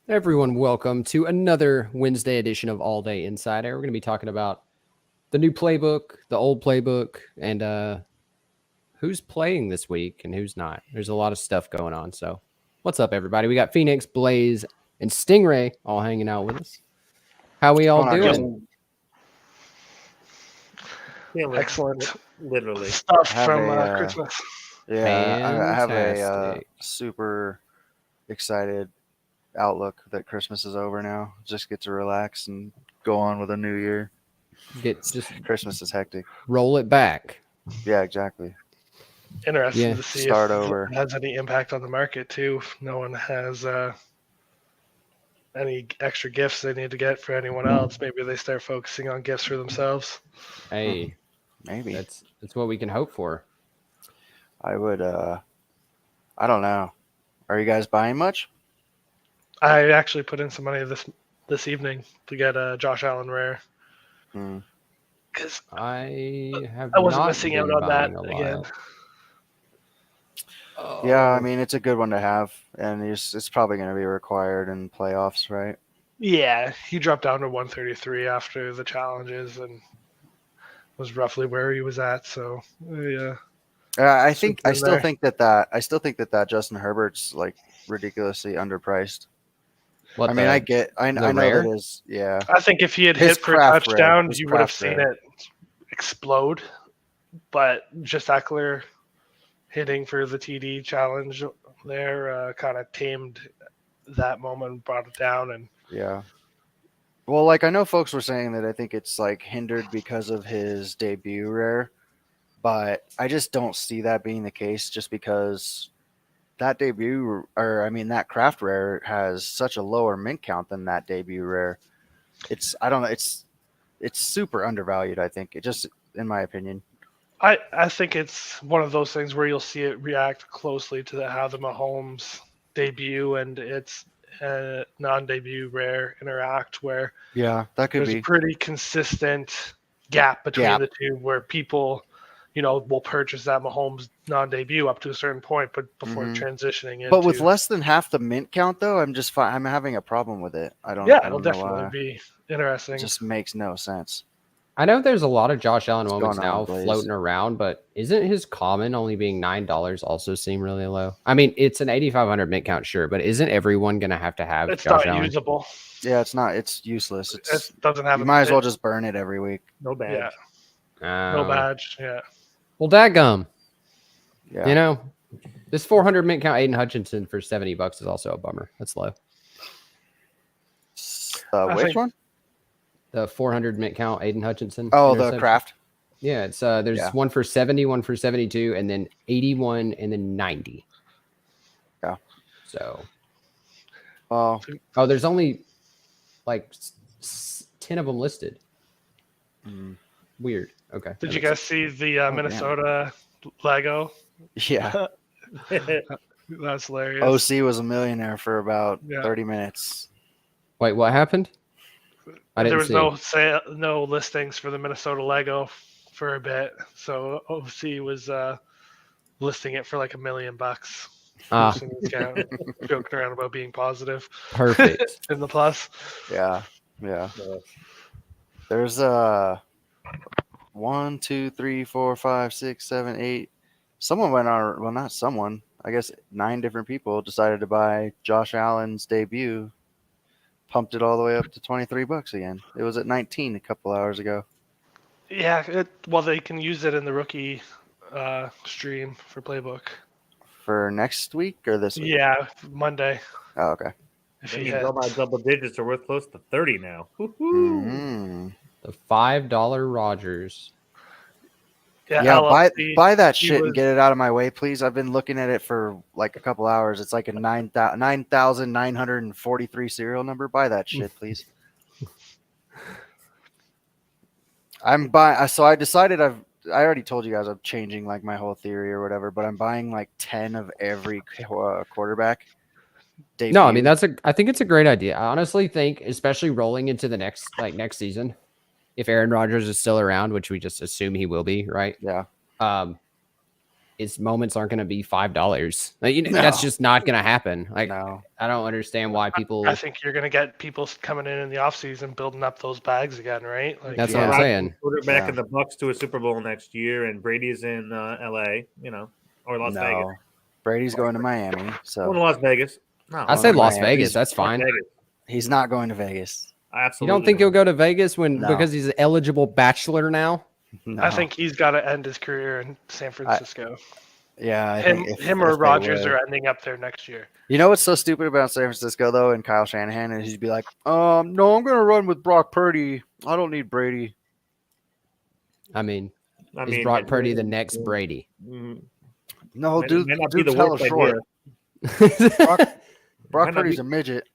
Everyone, welcome to another Wednesday edition of All Day Insider. We're going to be talking about the new playbook, the old playbook, and who's playing this week and who's not. There's a lot of stuff going on. So, what's up, everybody? We got Phoenix, Blaze, and Stingray all hanging out with us. How we all What's going on, doing? Excellent Literally. stuff Have from a, Christmas. Yeah, I have a Fantastic. super excited outlook that Christmas is over now. Just get to relax and go on with a new year. Christmas is hectic. Roll it back. Yeah, exactly. Interesting Yeah. to see Start if over. it has any impact on the market too. If no one has any extra gifts they need to get for anyone else, maybe they start focusing on gifts for themselves. Hey, Maybe. that's what we can hope for. I would I don't know. Are you guys buying much? I actually put in some money this evening to get a Josh Allen rare Hmm. because I have I wasn't not missing out been on that buying a lot. again. Yeah, I mean it's a good one to have, and it's probably going to be required in playoffs, right? Yeah, he dropped down to 133 after the challenges and was roughly where he was at. So yeah. I Super still there. think that Justin Herbert's like ridiculously underpriced. What I mean, the- I the know rare? that is, yeah. I think if he had His hit for a craft rare, touchdown, his you would have craft seen rare. it explode. But just Eckler hitting for the TD challenge there kind of tamed that moment, brought it down, and Yeah. Well, like I know folks were saying that I think it's like hindered because of his debut rare, but I just don't see that being the case just because that debut or I mean that craft rare has such a lower mint count than that debut rare. I don't know, it's super undervalued, I think. It just in my opinion. I think it's one of those things where you'll see it react closely to how the Mahomes debut and its non-debut rare interact, where Yeah, that could there's be. a pretty consistent gap between the two, where people, will purchase that Mahomes non-debut up to a certain point, but before transitioning into. But with less than half the mint count, though, I'm having a problem with it. I yeah, don't it'll know definitely why. be It interesting. just makes no sense. I know there's a lot of Josh Allen What's moments going on, now Blaze? floating around, but isn't his common only being $9 also seem really low? I mean, it's an 8,500 mint count, sure, but isn't everyone going to have It's Josh not Allen? usable. Yeah, it's not. It's useless. It doesn't have. You might as well just burn it every week. No badge. Yeah, no badge. Yeah. Well, dadgum. Yeah. You know, this 400 mint count Aiden Hutchinson for $70 is also a bummer. That's low. Which one? The 400 mint count Aiden Hutchinson. Oh, the craft. Yeah, it's there's one for 70, one for 72, and then 81, and then 90. Yeah. So. Oh, there's only like 10 of them listed. Weird. Okay. Did you guys see the Minnesota Lego? Yeah. That's hilarious. OC was a millionaire for about 30 minutes. Wait, what happened? There was no listings for the Minnesota Lego for a bit, so OC was listing it for like $1 million. Joking around about being positive. Perfect. In the plus. Yeah. There's 1, 2, 3, 4, 5, 6, 7, 8. Someone went on. Well, not someone. I guess 9 different people decided to buy Josh Allen's debut. Pumped it all the way up to $23 again. It was at 19 a couple hours ago. Yeah, well, they can use it in the rookie stream for playbook. For next week or this week? Yeah, Monday. Oh, okay. My double digits are worth close to 30 now. Mm-hmm. The $5 Rogers. Yeah, buy that shit and get it out of my way, please. I've been looking at it for like a couple hours. It's like a 9,943 serial number. Buy that shit, please. I'm buying. So I decided I already told you guys I'm changing like my whole theory or whatever, but I'm buying like 10 of every quarterback. Debut. No, I mean I think it's a great idea. I honestly think, especially rolling into the next season, if Aaron Rodgers is still around, which we just assume he will be, right? Yeah. his moments aren't going to be $5. Like, No. that's just not going to happen. Like, No. I don't understand why people. I think you're going to get people coming in the offseason building up those bags again, right? Like, That's Yeah. what I'm saying. Quarterback Yeah. in the Bucks to a Super Bowl next year, and Brady's in L.A. Or Las Vegas. No. Brady's going to Miami, Going to so Las Vegas. No, I say Well, Las Miami. Vegas. That's Las fine. Vegas. he's not going to Vegas. You Absolutely. don't think he'll go to Vegas No. because he's an eligible bachelor now? No. I think he's got to end his career in San Francisco. Yeah, I him think him or if they Rodgers would. are ending up there next year. You know what's so stupid about San Francisco though, and Kyle Shanahan, and he'd be like, no, I'm gonna run with Brock Purdy. I don't need Brady. I mean, I is mean, Brock Purdy the next Brady? mm, No, may- dude, may not be dude's the hella worst short. idea. Brock Might not Purdy's be- a midget.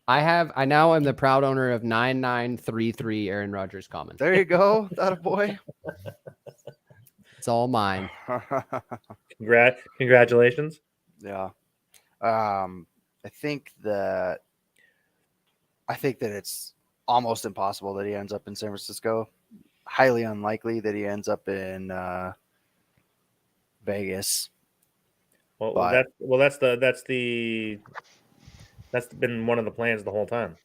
I now am the proud owner of 9933 Aaron Rodgers Common. There you go, that a boy. It's all mine. Congratulations. Yeah. I think that it's almost impossible that he ends up in San Francisco. Highly unlikely that he ends up in Vegas. Well, But- that's been one of the plans the whole time.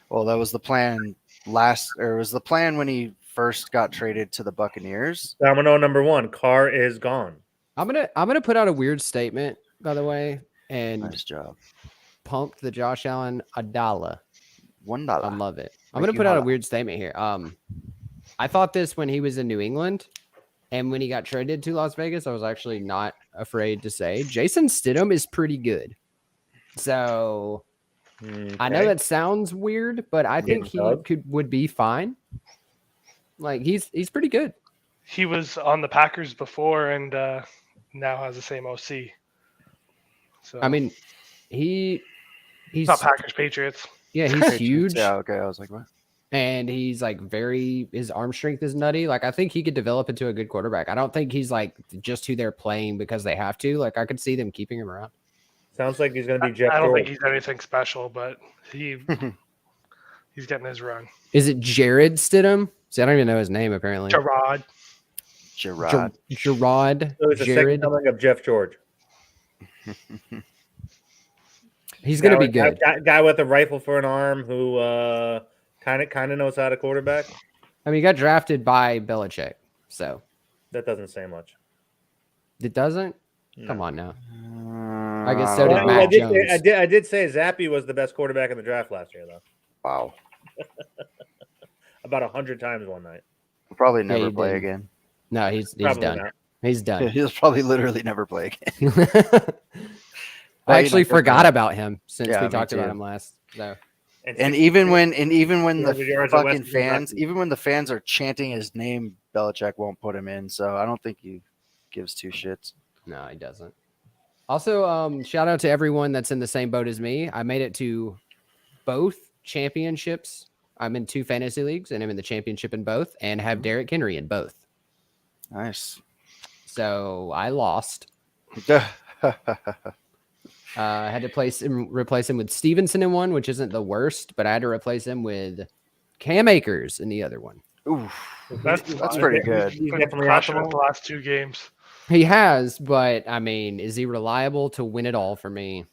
Well, that was the plan it was the plan when he first got traded to the Buccaneers. Domino number one, Carr is gone. I'm gonna put out a weird statement, by the way, and Nice job. pump the Josh Allen $1. $1. I love it. I'm Thank gonna you, put out a Hala. weird statement here. I thought this when he was in New England, and when he got traded to Las Vegas, I was actually not afraid to say Jason Stidham is pretty good. So I know Okay. that sounds weird, but I think he does. would be fine. Like he's pretty good. He was on the Packers before and now has the same OC. So I mean, he's not Packers, Patriots. yeah, he's huge. Yeah, okay. I was like, what? And he's like his arm strength is nutty. Like I think he could develop into a good quarterback. I don't think he's like just who they're playing because they have to. Like I could see them keeping him around. Sounds like he's going to be Jeff I don't think George. he's anything special, but he's getting his run. Is it Jared Stidham? See, I don't even know his name apparently. Gerard. Gerard. Gerard. So it's the second Jared. coming of Jeff George. He's gonna be good. Guy with a rifle for an arm who kind of knows how to quarterback. I mean, he got drafted by Belichick, so That doesn't say much. it doesn't. No. Come on now. I guess so did Well, Mac I Jones. did say Zappy was the best quarterback in the draft last year, though. Wow. About 100 times one night. He'll probably he never play didn't. again. No, he's Probably done. not. He's done. He'll probably literally never play again. I actually forgot about him since Yeah, we me talked about too. him last. So And even when the 200 yards of fucking West fans, Kentucky. even when the fans are chanting his name, Belichick won't put him in. So I don't think he gives two shits. no, he doesn't. Also, shout out to everyone that's in the same boat as me. I made it to both championships. I'm in 2 fantasy leagues, and I'm in the championship in both, and have Derrick Henry in both. Nice. So I lost. I had to replace him with Stevenson in one, which isn't the worst, but I had to replace him with Cam Akers in the other one. Oof. That's pretty good. He's Been definitely crushing it optimal. the last 2 games. He has, but I mean, is he reliable to win it all for me?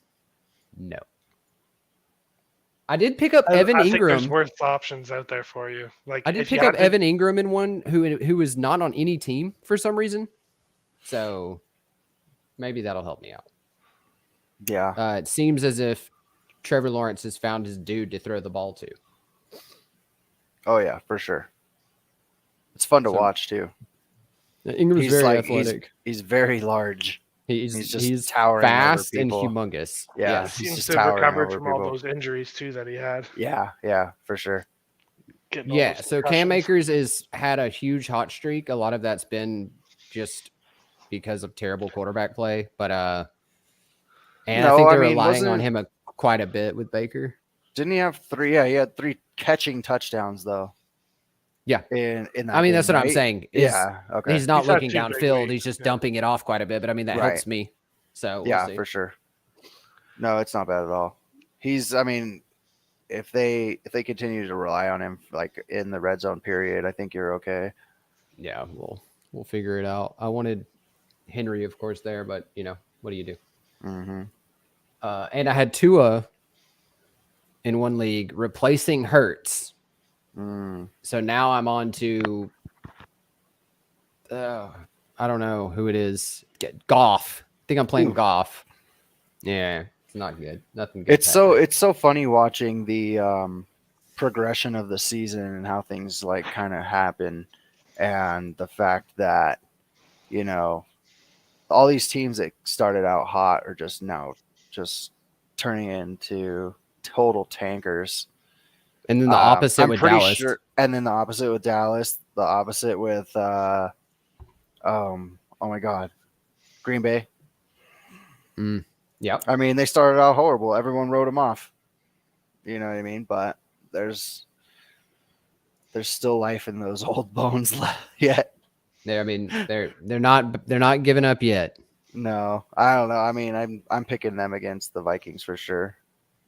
No. I did pick up Evan I think there's Ingram. worse options out there for you. Like I did if you pick up had to- Evan Ingram in one who was not on any team for some reason. So maybe that'll help me out. Yeah. It seems as if Trevor Lawrence has found his dude to throw the ball to. Oh yeah, for sure. It's fun to So- watch too. Ingram's He's very like athletic. he's very large. He's he's just he's towering over fast and people. humongous. Yeah. He he's seems just to have towering recovered over from all people. those injuries too that he had. Yeah, for sure. Getting all Yeah, those so Cam concussions. Akers had a huge hot streak. A lot of that's been just because of terrible quarterback play, but and I No, think I they're mean, relying on wasn't- him quite a bit with Baker. Didn't he have 3? Yeah, he had 3 catching touchdowns though. Yeah. In that I mean, that's game, what I'm right? saying. is Yeah. Okay. He's not He's had looking 2 big downfield. weeks, He's just yeah. dumping it off quite a bit, but I mean, that Right. helps me. So we'll yeah, see. for sure. No, it's not bad at all. I mean, if they continue to rely on him like in the red zone period, I think you're okay. Yeah, we'll figure it out. I wanted Henry, of course, there, but what do you do? Mm-hmm. And I had Tua in one league replacing Hurts. Mm. So now I'm on to I don't know who it is. Goff. I think I'm playing Ooh. Goff. Yeah, it's not good. Nothing good. It's so funny watching the progression of the season and how things like kind of happen, and the fact that all these teams that started out hot are just now just turning into total tankers. And then the opposite I'm with pretty Dallas. sure, and then the opposite with Dallas, the opposite with oh my God, Green Bay. Yep. I mean, they started out horrible. Everyone wrote them off. You know what I mean? But there's still life in those old bones yet. They're not giving up yet. No, I don't know. I mean, I'm picking them against the Vikings for sure.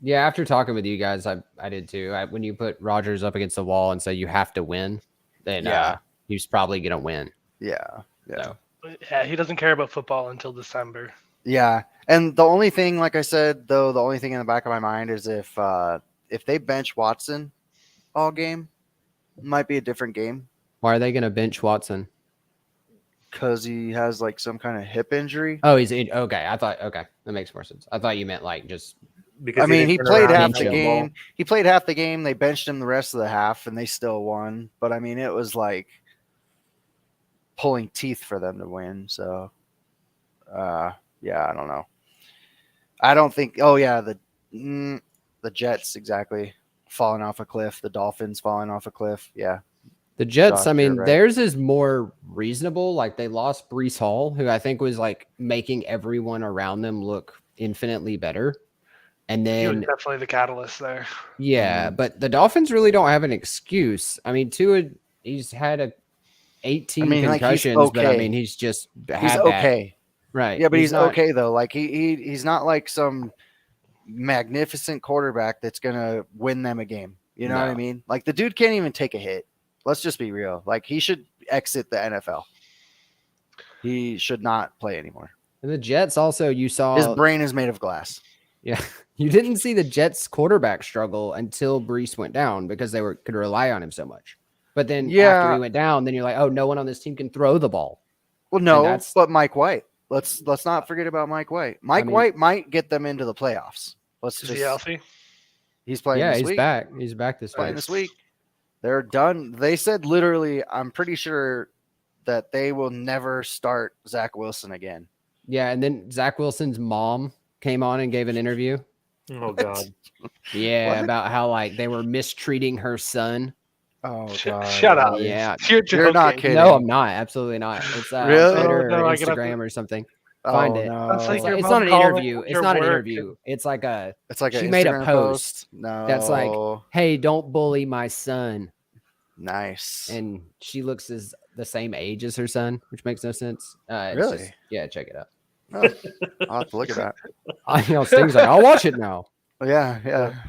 Yeah, after talking with you guys, I did too. When you put Rodgers up against the wall and say you have to win, then he's probably gonna win. Yeah. So. Yeah, he doesn't care about football until December. Yeah, and the only thing, like I said, though, the only thing in the back of my mind is if they bench Watson all game, it might be a different game Why are they gonna bench Watson? because he has like some kind of hip injury. Oh, okay. Okay, that makes more sense. I thought you meant like just Because I mean, he didn't turn played around half and the catch game. ball. He played half the game. They benched him the rest of the half, and they still won. But I mean, it was like pulling teeth for them to win. So, yeah, I don't know. I don't think. Oh yeah, the Jets exactly falling off a cliff. The Dolphins falling off a cliff. Yeah, the Jets. Josh, I mean, you're right. theirs is more reasonable. Like they lost Brees Hall, who I think was like making everyone around them look infinitely better. And He was then definitely the catalyst there. yeah, but the Dolphins really don't have an excuse. I mean, Tua, he's had 18 I mean, like, he's concussions, but I okay. mean, he's just had He's that. okay. Right. Yeah, but he's not, okay though. Like he's not like some magnificent quarterback that's gonna win them a game. You know what I No. mean? Like the dude can't even take a hit. Let's just be real. Like he should exit the NFL. He should not play anymore. And the Jets also, you saw His brain is made of glass. Yeah, you didn't see the Jets quarterback struggle until Brees went down because they could rely on him so much. But then after Yeah. he went down, then you're like, oh, no one on this team can throw the ball. Well, no, that's- but Mike White. Let's not forget about Mike White. White might get them into the playoffs. Is he healthy? He's playing Yeah, this he's week. back. He's back this Playing week. this week. They're done. They said literally, I'm pretty sure that they will never start Zach Wilson again. Yeah, and then Zach Wilson's mom came on and gave an interview. Oh God. Yeah, What? about how like they were mistreating her son. Oh God! Shut up. really? Yeah. You're not joking. kidding. No, I'm not. Absolutely not. It's Really? on Twitter Oh, no, or I gotta- Instagram or something. Find it. No. That's like your It's mom not an calling interview. It's your not an work interview. It's like a It's like she an made a Instagram post No, that's like, hey, don't bully my son. nice. And she looks as the same age as her son, which makes no sense. It's Really? just- yeah, check it out. Oh, I'll have to look at that. Sting's like, I'll watch it now. Yeah.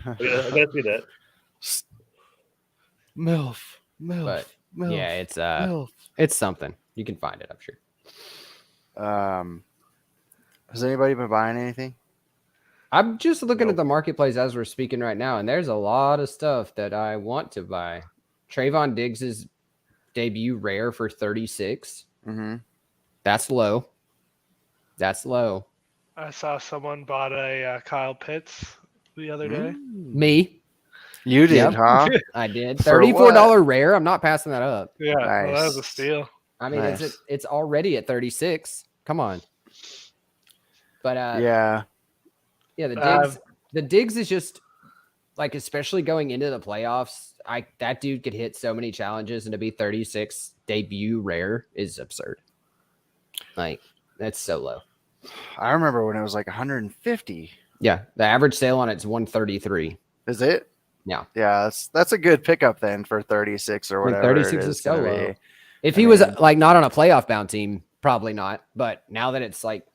I gotta see that. MILF. But MILF. yeah, MILF. it's something. You can find it, I'm sure. Has anybody been buying anything? I'm just looking Nope. at the marketplace as we're speaking right now, and there's a lot of stuff that I want to buy. Trayvon Diggs' debut rare for 36. Mm-hmm. That's low. That's low. I saw someone bought a Kyle Pitts the other day. Me, You did, Yep. huh? I did. For $34 rare. I'm not passing that up. Yeah, well, that was a Nice. steal. I mean, Nice. it's already at 36. Come on. But Yeah. the Diggs is just like, especially going into the playoffs, that dude could hit so many challenges, and to be 36 debut rare is absurd. Like, that's so low. I remember when it was like 150. Yeah, the average sale on it's 133. Is it? Yeah. Yeah, that's a good pickup then for 36 or I mean, whatever. 36 it is so gonna low. be. If I he was mean- like not on a playoff bound team, probably not. But now that it's like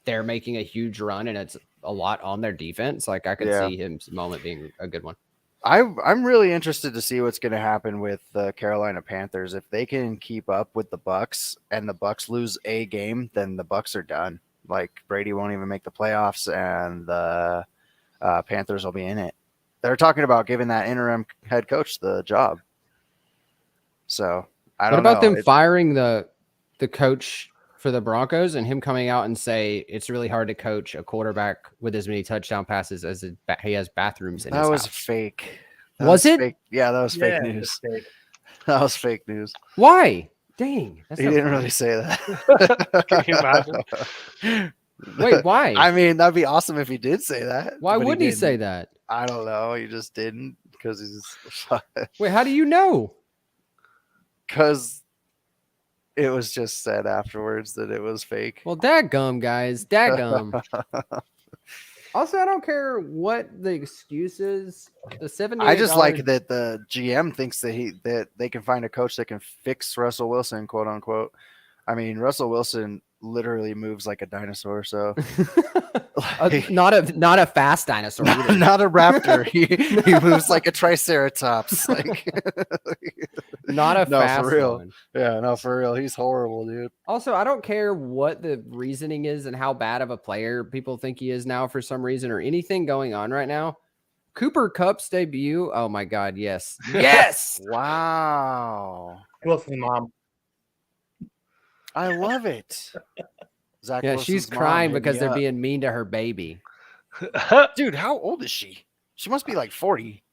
they're making a huge run and it's a lot on their defense, like I could Yeah. see his moment being a good one. I'm really interested to see what's going to happen with the Carolina Panthers. If they can keep up with the Bucks and the Bucks lose a game, then the Bucks are done. Like Brady won't even make the playoffs, and the Panthers will be in it. They're talking about giving that interim head coach the job. So I What don't about know. them firing the coach for the Broncos and him coming out and say it's really hard to coach a quarterback with as many touchdown passes as he has bathrooms in That his was house? fake. That Was it? Fake. Yeah, that was fake Yeah, news. mistake. That was fake news. Why? Dang, that's He not didn't funny. really say that. Can you imagine? Wait, why? I mean, that'd be awesome if he did say that. Why but wouldn't he didn't. say that? I don't know. He just didn't because Wait, how do you know? because it was just said afterwards that it was fake. Well, dadgum, guys, dadgum. Also, I don't care what the excuse is. The $78. I just like that the GM thinks that they can find a coach that can fix Russell Wilson, quote unquote. I mean, Russell Wilson literally moves like a dinosaur, so not a fast dinosaur. Either. not a raptor. He moves like a triceratops. Like Not a No, for fast real. one. yeah, no, for real. He's horrible, dude. Also, I don't care what the reasoning is and how bad of a player people think he is now for some reason or anything going on right now. Cooper Kupp's debut. Oh my God, yes. Yes. Wow. Wilson's mom. I love it. Zach Yeah, Wilson's she's mom crying hit me because they're up. being mean to her baby. Dude, how old is she? She must be like 40.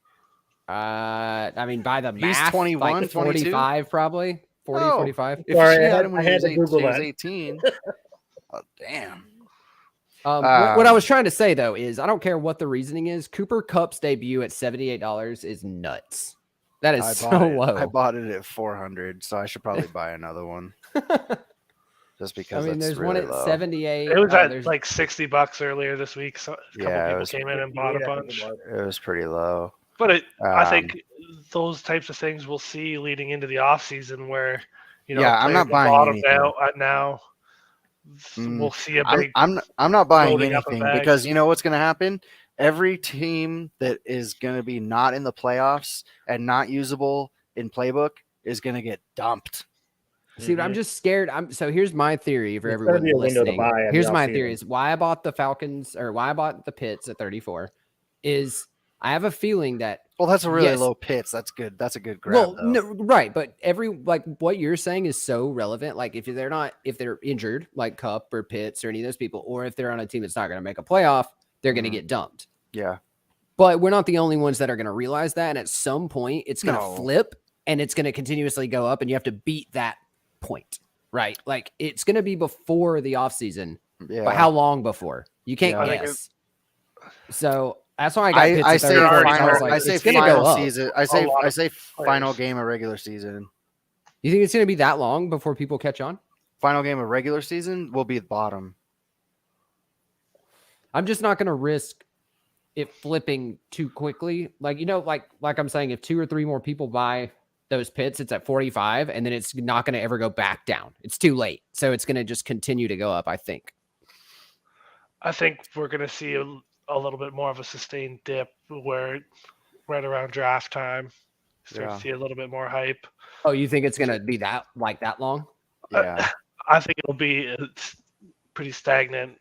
I mean, by the He's math, 21, like 22? 45 probably. 40, Oh. 45. If Sorry, she I had had- him when I he had was, to Google she was that. 18. Oh, damn. What I was trying to say though is I don't care what the reasoning is. Cooper Kupp's debut at $78 is nuts. That is so low. I bought it at 400, so I should probably buy another one. Just I because mean, that's there's really one at low. 78. It was Oh, at there's like $60 earlier this week. So a couple Yeah, it people was came in and bought a bunch. It was pretty low. But I Um, think those types of things we'll see leading into the off season where Yeah, I'm players not will buying bottom anything. out at now. We'll see a big I'm not buying loading up of anything bags. because you know what's going to happen? Every team that is going to be not in the playoffs and not usable in playbook is going to get dumped. See, but I'm just scared. So here's my theory for There's everyone gotta be a window to listening. buy in Here's the my offseason. theory: is why I bought the Falcons or why I bought the Pits at 34. Is I have a feeling that Well, that's a really Yes. low pitch. That's good. That's a good grab. well, though. no, right, but like what you're saying is so relevant. Like if they're injured, like Cup or Pitts or any of those people, or if they're on a team that's not going to make a playoff, they're going to Mhm. get dumped. Yeah. But we're not the only ones that are going to realize that. And at some point, it's going to No. flip and it's going to continuously go up, and you have to beat that point, right? Like it's going to be before the offseason. Yeah. But how long before? You can't Yeah. I think guess. So that's why I got Pitts I at say 34. already final. I was like, I say it's going to go final up. season. I lot say of final players. game of regular season. You think it's going to be that long before people catch on? Final game of regular season will be the bottom. I'm just not going to risk it flipping too quickly. Like, like I'm saying, if 2 or 3 more people buy those Pits, it's at 45, and then it's not going to ever go back down. It's too late. So it's going to just continue to go up, I think. I think we're going to see a little bit more of a sustained dip where right around draft time, start Yeah. to see a little bit more hype. Oh, you think it's going to be that long? Yeah. I think it'll be pretty stagnant.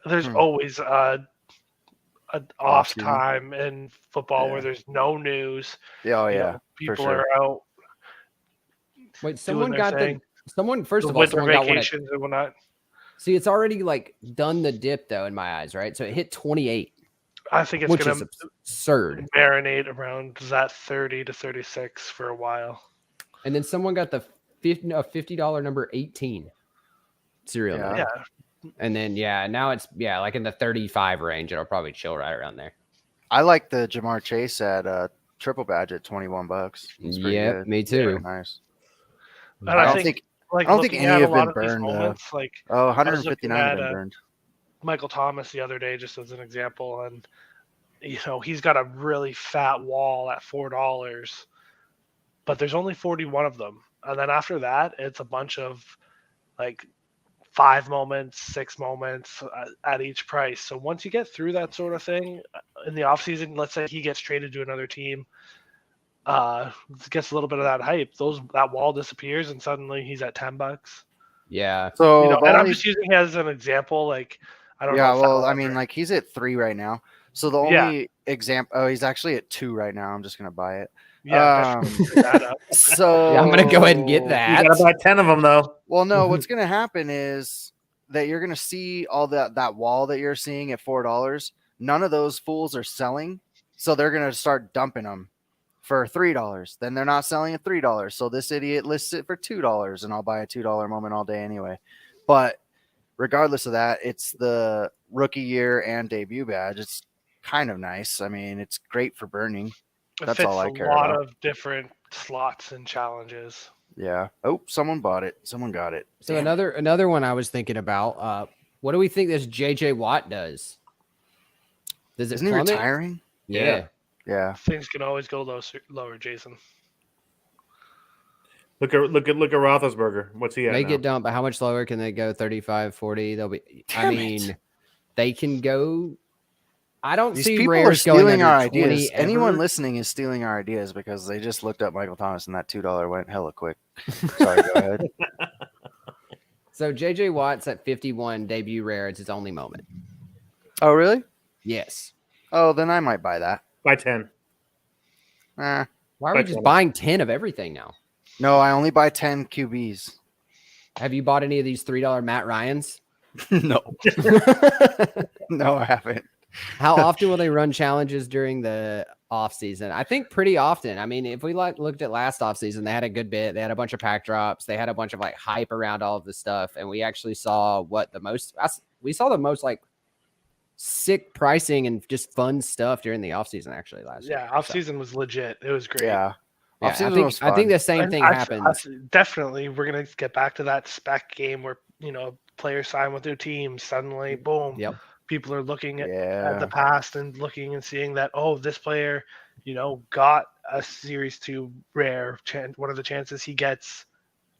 There's Hmm. always an off Off-season. time in football Yeah. where there's no news. Yeah. Oh You know, yeah. people sure. are out Wait, someone their got thing. first the of all, winter someone got one. vacations and whatnot. See, it's already like done the dip though in my eyes, right? So it hit 28, I think it's which going is to absurd. marinate around that 30 to 36 for a while. And then someone got the $50 number 18 serial Yeah. number. Yeah. And then now it's like in the 35 range. It'll probably chill right around there. I like the Jamar Chase at triple badge at $21. It's pretty Yep, good. me too. Very nice. And I I don't think, think. like, I don't think looking any at have a lot been of these burned, though. moments, like Oh, looking 159 have at, been burned. Michael Thomas the other day, just as an example, and he's got a really fat wall at $4, but there's only 41 of them, and then after that, it's a bunch of like 5 moments, 6 moments at each price. So once you get through that sort of thing in the offseason, let's say he gets traded to another team, gets a little bit of that hype. That wall disappears, and suddenly he's at $10. Yeah. So the And I'm only just using him as an example. Like, I don't know. yeah, If well, that'll I mean, ever- like he's at 3 right now. So the Yeah. only example, oh, he's actually at 2 right now. I'm just gonna buy it. yeah, definitely pick that up. So Yeah, I'm gonna go ahead and get You that. gotta buy 10 of them though. Well, no, what's gonna happen is that you're gonna see all that wall that you're seeing at $4. None of those fools are selling, so they're gonna start dumping them for $3. Then they're not selling at $3, so this idiot lists it for $2, and I'll buy a $2 moment all day anyway. But regardless of that, it's the rookie year and debut badge. It's kind of nice. I mean, it's great for burning. It That's fits all I a care lot about. of different slots and challenges. Yeah. Oh, someone bought it. Someone got it. So Damn. another one I was thinking about. What do we think this JJ Watt does? Does it Isn't he plummet? retiring? Yeah. Yeah. Things can always go lower, Jason. Look at Roethlisberger. What's he at They now? get dumped, but how much lower can they go? 35, 40? They'll be. I Damn mean, it. they can go. I don't These see people are rares going stealing under our 20 ideas. Anyone ever. listening is stealing our ideas because they just looked up Michael Thomas and that $2 went hella quick. Sorry, go ahead. So JJ Watt's at 51 debut rare. It's his only moment. Oh, really? Yes. Oh, then I might buy that. Buy 10. Eh. Why are we But- just buying 10 of everything now? No, I only buy 10 QBs. Have you bought any of these $3 Matt Ryans? No. No, I haven't. How often will they run challenges during the off season? I think pretty often. I mean, if we looked at last off season, they had a good bit. They had a bunch of pack drops. They had a bunch of like hype around all of the stuff, and we actually saw we saw the most like sick pricing and just fun stuff during the off season. Actually, last year. Yeah, off season was legit. It was great. Yeah. Yeah, Off-season was I think fun. the same And thing happens. definitely, we're gonna get back to that spec game where players sign with their teams. Suddenly, boom, Yep. people are looking at Yeah. the past and looking and seeing that this player, got a Series 2 rare. What are the chances he gets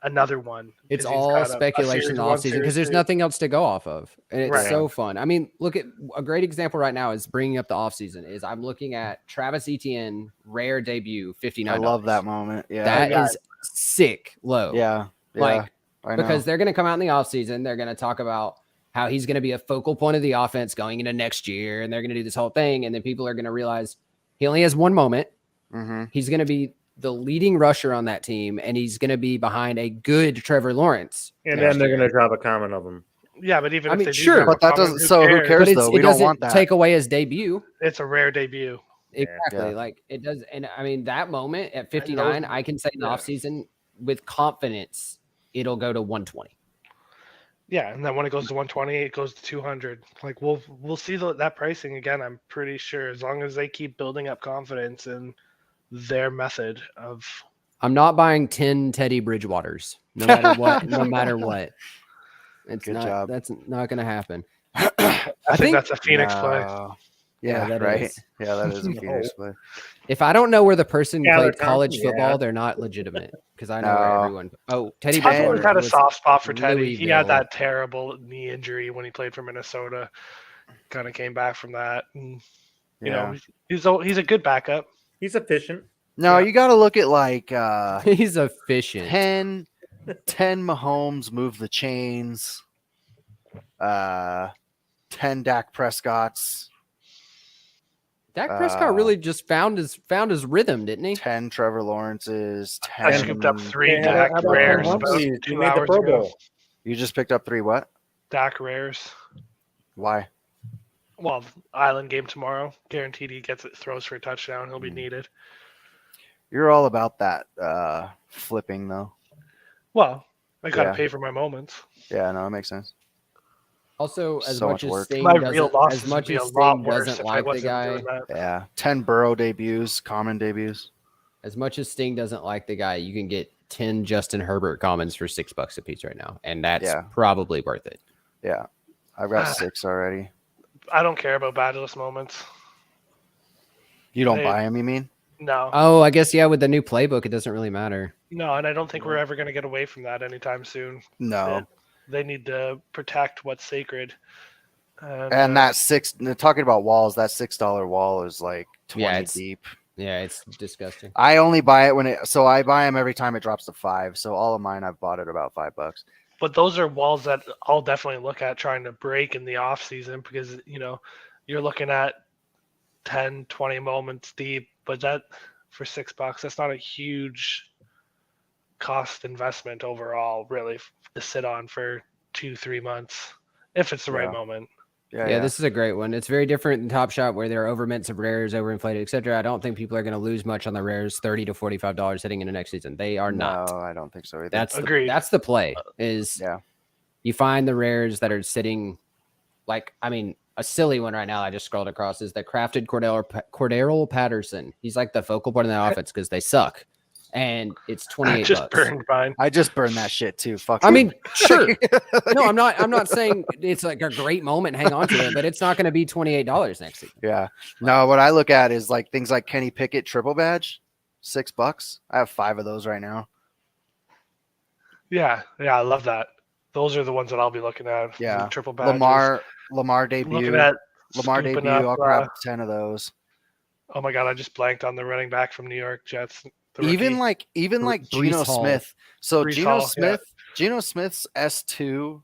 another one? It's 'Cause he's all got a speculation Series in the 1, offseason because Series there's 2. nothing else to go off of. And it's Right. so fun. I mean, look at a great example right now is bringing up the offseason is I'm looking at Travis Etienne rare debut, $59. I love that moment. Yeah. That Yeah. is sick low. Yeah. Yeah. Like, I know. because they're going to come out in the offseason. They're going to talk about how he's going to be a focal point of the offense going into next year. And they're going to do this whole thing. And then people are going to realize he only has one moment. Mhm. He's going to be the leading rusher on that team. And he's going to be behind a good Trevor Lawrence. And next then they're year. going to drop a comment of them. Yeah, but even I if mean, they do sure, drop a But that comment, doesn't. So who cares But though? it We don't doesn't want that. take away his debut. It's a rare debut. Exactly. Yeah. Like it does. And I mean, that moment at 59, I can say in the yeah. offseason with confidence, it'll go to 120. Yeah, and then when it goes to 120, it goes to 200. Like we'll see that pricing again. I'm pretty sure as long as they keep building up confidence in their method of. I'm not buying 10 Teddy Bridgewaters, no matter what. No matter what. It's Good not. job. That's not going to happen. I think that's a Phoenix play. No. Yeah, Yeah, that right. is. Yeah, that is a No. Phoenix play. If I don't know where the person Yeah, played they're college talking, football, yeah. they're not legitimate because I know where No. everyone. Oh, Teddy I've I've Ten always Bridgewater had a was soft spot for Teddy. He had Louisville. that terrible knee injury when he played for Minnesota. Kind of came back from that. And, Yeah. he's a good backup. He's efficient. No, Yeah. you got to look at like He's efficient. 10 Mahomes move the chains. 10 Dak Prescott's. Dak Prescott really just found his rhythm, didn't he? 10 Trevor Lawrence's. I 10. scooped up 3 Yeah, Dak how about rares Ken about Humphrey? He 2 made the hours Pro ago. Bowl. You just picked up 3 what? Dak rares. Why? Well, Island game tomorrow. Guaranteed he throws for a touchdown. He'll be needed. You're all about that flipping though. Well, I gotta Yeah. pay for my moments. Yeah, no, it makes sense. Also, as So much much as work. Sting My real doesn't, losses as would much be a as lot Sting worse doesn't if I like the wasn't guy, doing that. Yeah, 10 Burrow debuts, common debuts. as much as Sting doesn't like the guy, you can get 10 Justin Herbert commons for $6 a piece right now, and that's Yeah. probably worth it. Yeah, I've got 6 already. I don't care about badgeless moments. You don't Hey. buy them, you mean? No, Oh, I guess yeah. With the new playbook, it doesn't really matter. no, and I don't think we're ever gonna get away from that anytime soon. No. They need to protect what's sacred. And that talking about walls, that $6 wall is like 20 Yeah, it's- deep. Yeah, it's disgusting. I only buy it so I buy them every time it drops to 5. So all of mine I've bought at about $5. But those are walls that I'll definitely look at trying to break in the off season because you're looking at 10, 20 moments deep, but that for $6, that's not a huge cost investment overall, really, to sit on for 2-3 months if it's the right Yeah. moment. Yeah, this is a great one. It's very different than Top Shot where there are overmints of rares, overinflated, etc. I don't think people are going to lose much on the rares, $30 to $45 heading into next season. They are not. No, I don't think so either. Agreed. That's the play. Is you find the rares that are sitting, like a silly one right now. I just scrolled across is the crafted Cordero Patterson. He's like the focal point of the offense because they suck, and it's $28. Just burned mine. I just burned that shit too. Fuck. I mean, sure. No, I'm not saying it's like a great moment. Hang on to it, but it's not going to be $28 next season. Yeah. No, what I look at is like things like Kenny Pickett triple badge, $6. I have 5 of those right now. Yeah, I love that. Those are the ones that I'll be looking at. Yeah. Triple badges. Lamar debut. Looking at Lamar scooping debut. up, I'll grab 10 of those. Oh my god, I just blanked on the running back from New York Jets. Even like Breece Geno Hall. Smith. So Breece Geno Hall, Smith, Geno Smith's S2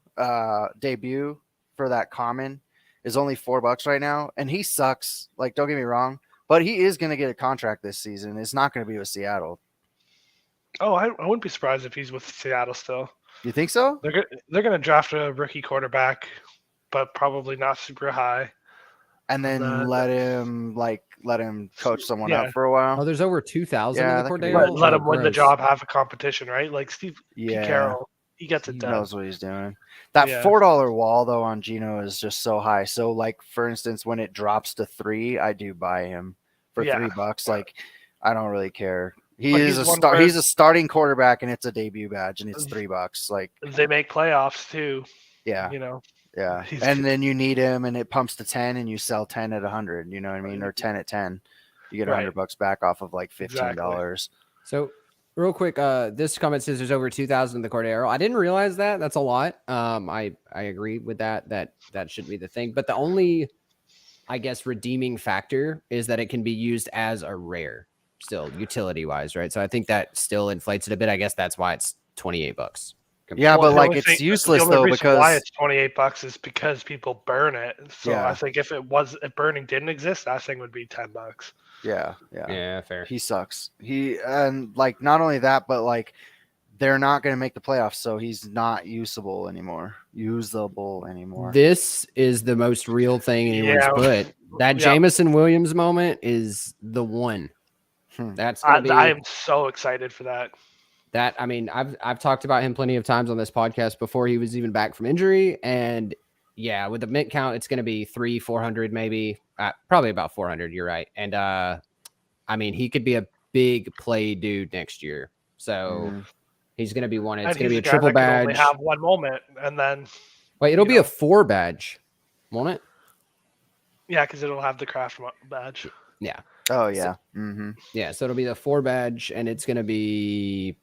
debut for that common is only $4 right now, and he sucks. Like, don't get me wrong, but he is going to get a contract this season. It's not going to be with Seattle. Oh, I wouldn't be surprised if he's with Seattle still. You think so? They're going to draft a rookie quarterback, but probably not super high. And then let him coach someone Yeah. up for a while. Oh, there's over 2,000 Yeah, in the that could be Cordero. Let him win the gross. job, have a competition, right? Like Pete Yeah, Carroll, he gets it he done. knows what he's doing. That Yeah. $4 wall though on Geno is just so high. So like for instance, when it drops to 3, I do buy him for Yeah. $3. Like I don't really care. But he's one where- He's a starting quarterback, and it's a debut badge, and it's $3. Like They make playoffs too. yeah, yeah. He's- And then you need him, and it pumps to 10, and you sell 10 at 100. You know what I mean? Or 10 at 10, you get Right. $100 back off of like $15. So real quick, this comment says there's over 2,000 in the Cordero. I didn't realize that. That's a lot. I agree with that. That shouldn't be the thing. But the only, I guess, redeeming factor is that it can be used as a rare still utility wise, right? So I think that still inflates it a bit. I guess that's why it's $28. Yeah, Well, but the like only it's thing- useless the only though reason because why it's $28 is because people burn it. So Yeah. I think if burning didn't exist, that thing would be $10. yeah. Yeah, fair. He sucks. And like not only that, but like they're not going to make the playoffs, so he's not usable anymore. This is the most real thing anyone's Yeah. put. That Yeah. Jamison Williams moment is the one. That's gonna be. I am so excited for that. I've talked about him plenty of times on this podcast before he was even back from injury, and yeah, with the mint count, it's going to be 300-400 maybe, probably about 400. You're right, and he could be a big play dude next year. So he's going to be one. It's And going to be he's a guy triple that can only badge. have one moment, and then Wait, it'll be a 4 badge, won't it? yeah, because it'll have the craft badge. Yeah. Oh yeah. Yeah, so it'll be the 4 badge, and it's gonna be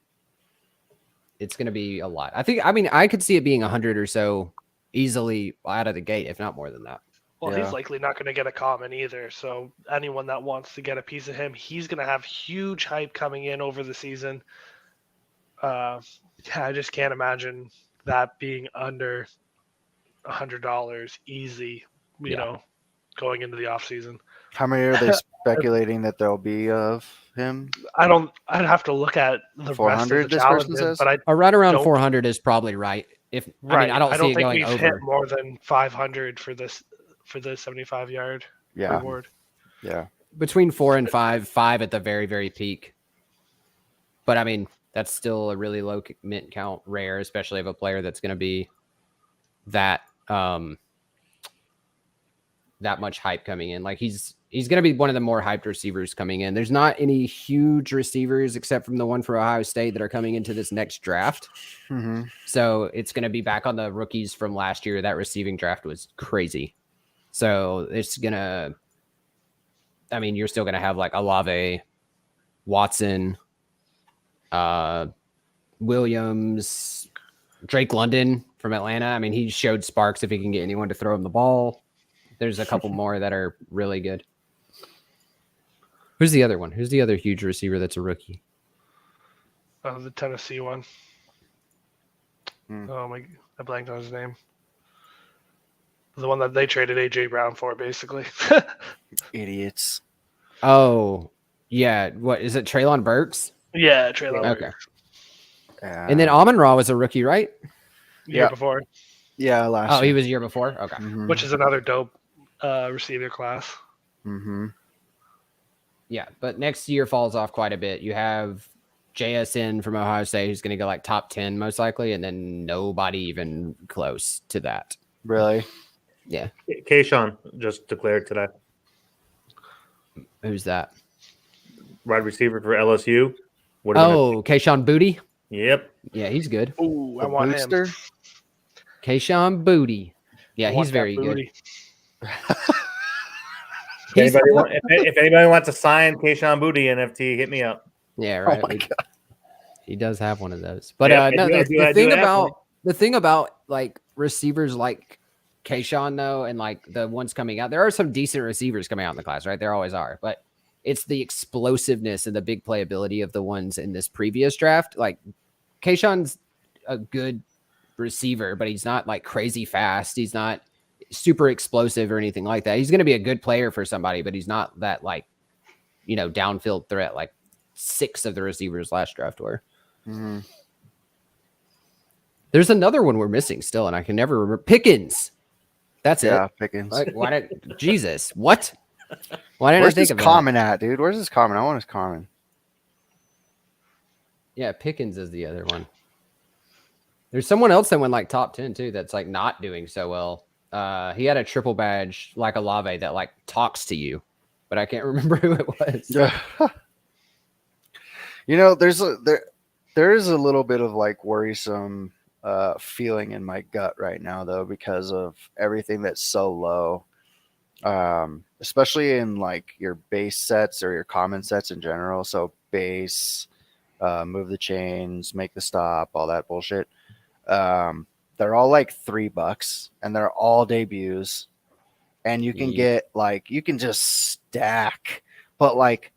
a lot. I could see it being 100 or so easily out of the gate, if not more than that. Well, Yeah. he's likely not going to get a common either. So anyone that wants to get a piece of him, he's going to have huge hype coming in over the season. I just can't imagine that being under $100 easy. Going into the off season. How many are they speculating that there'll be of him? I'd have to look at the rest of 400, the this person challenges, says? but Right around Don't- 400 is probably right. I don't see it think going we've over. hit more than 500 for the 75-yard Yeah. reward. Yeah. Between 4 and 5 at the very, very peak. But that's still a really low mint count rare, especially of a player that's going to be that much hype coming in. Like he's going to be one of the more hyped receivers coming in. There's not any huge receivers except from the one for Ohio State that are coming into this next draft. Mm-hmm. So it's going to be back on the rookies from last year. That receiving draft was crazy. So it's going to, you're still going to have like Olave, Watson, Williams, Drake London from Atlanta. I mean, he showed sparks if he can get anyone to throw him the ball. There's a couple more that are really good. Who's the other one? Who's the other huge receiver that's a rookie? The Tennessee one. Hmm. Oh my! I blanked on his name. The one that they traded AJ Brown for, basically. Idiots. Oh, yeah. What is it? Traylon Burks? Yeah, Traylon. Okay. Yeah. And then Amon-Ra was a rookie, right? Year Yeah. before, Yeah, last Oh, he year. was a year before? Okay. Mhm. which is another dope receiver class. Mhm. Yeah, but next year falls off quite a bit. You have JSN from Ohio State who's going to go like top 10 most likely, and then nobody even close to that. Really? Yeah. Kayshawn just declared today. Who's that? Wide receiver for LSU. What are Oh, Kayshawn Booty? Yep. Yeah, he's good. Ooh, I The want booster? him. Kayshawn Booty. Yeah, I want he's that very good. booty. He's, If anybody wants to sign Kayshawn Booty NFT, hit me up. yeah, right. Oh my God. He does have one of those. But Yeah, no, I do have one. the thing about like receivers like Kayshawn though, and like the ones coming out, there are some decent receivers coming out in the class, right? There always are, but it's the explosiveness and the big playability of the ones in this previous draft. Like Kayshawn's a good receiver, but he's not like crazy fast. He's not super explosive or anything like that. He's going to be a good player for somebody, but he's not that like, downfield threat like 6 of the receivers last draft were. Mhm. There's another one we're missing still, and I can never remember. Pickens. That's Yeah, it. Pickens. Like, why did Jesus? What? Why didn't Where's I think this of that? common at, dude? Where's this common? I want his common. Yeah, Pickens is the other one. There's someone else that went like top 10 too. That's like not doing so well. He had a triple badge like Olave that like talks to you, but I can't remember who it was. Yeah. There is a little bit of like worrisome feeling in my gut right now though, because of everything that's so low. Especially in like your base sets or your common sets in general. So base, move the chains, make the stop, all that bullshit. They're all like $3 and they're all debuts, and you can get like, you can just stack, but like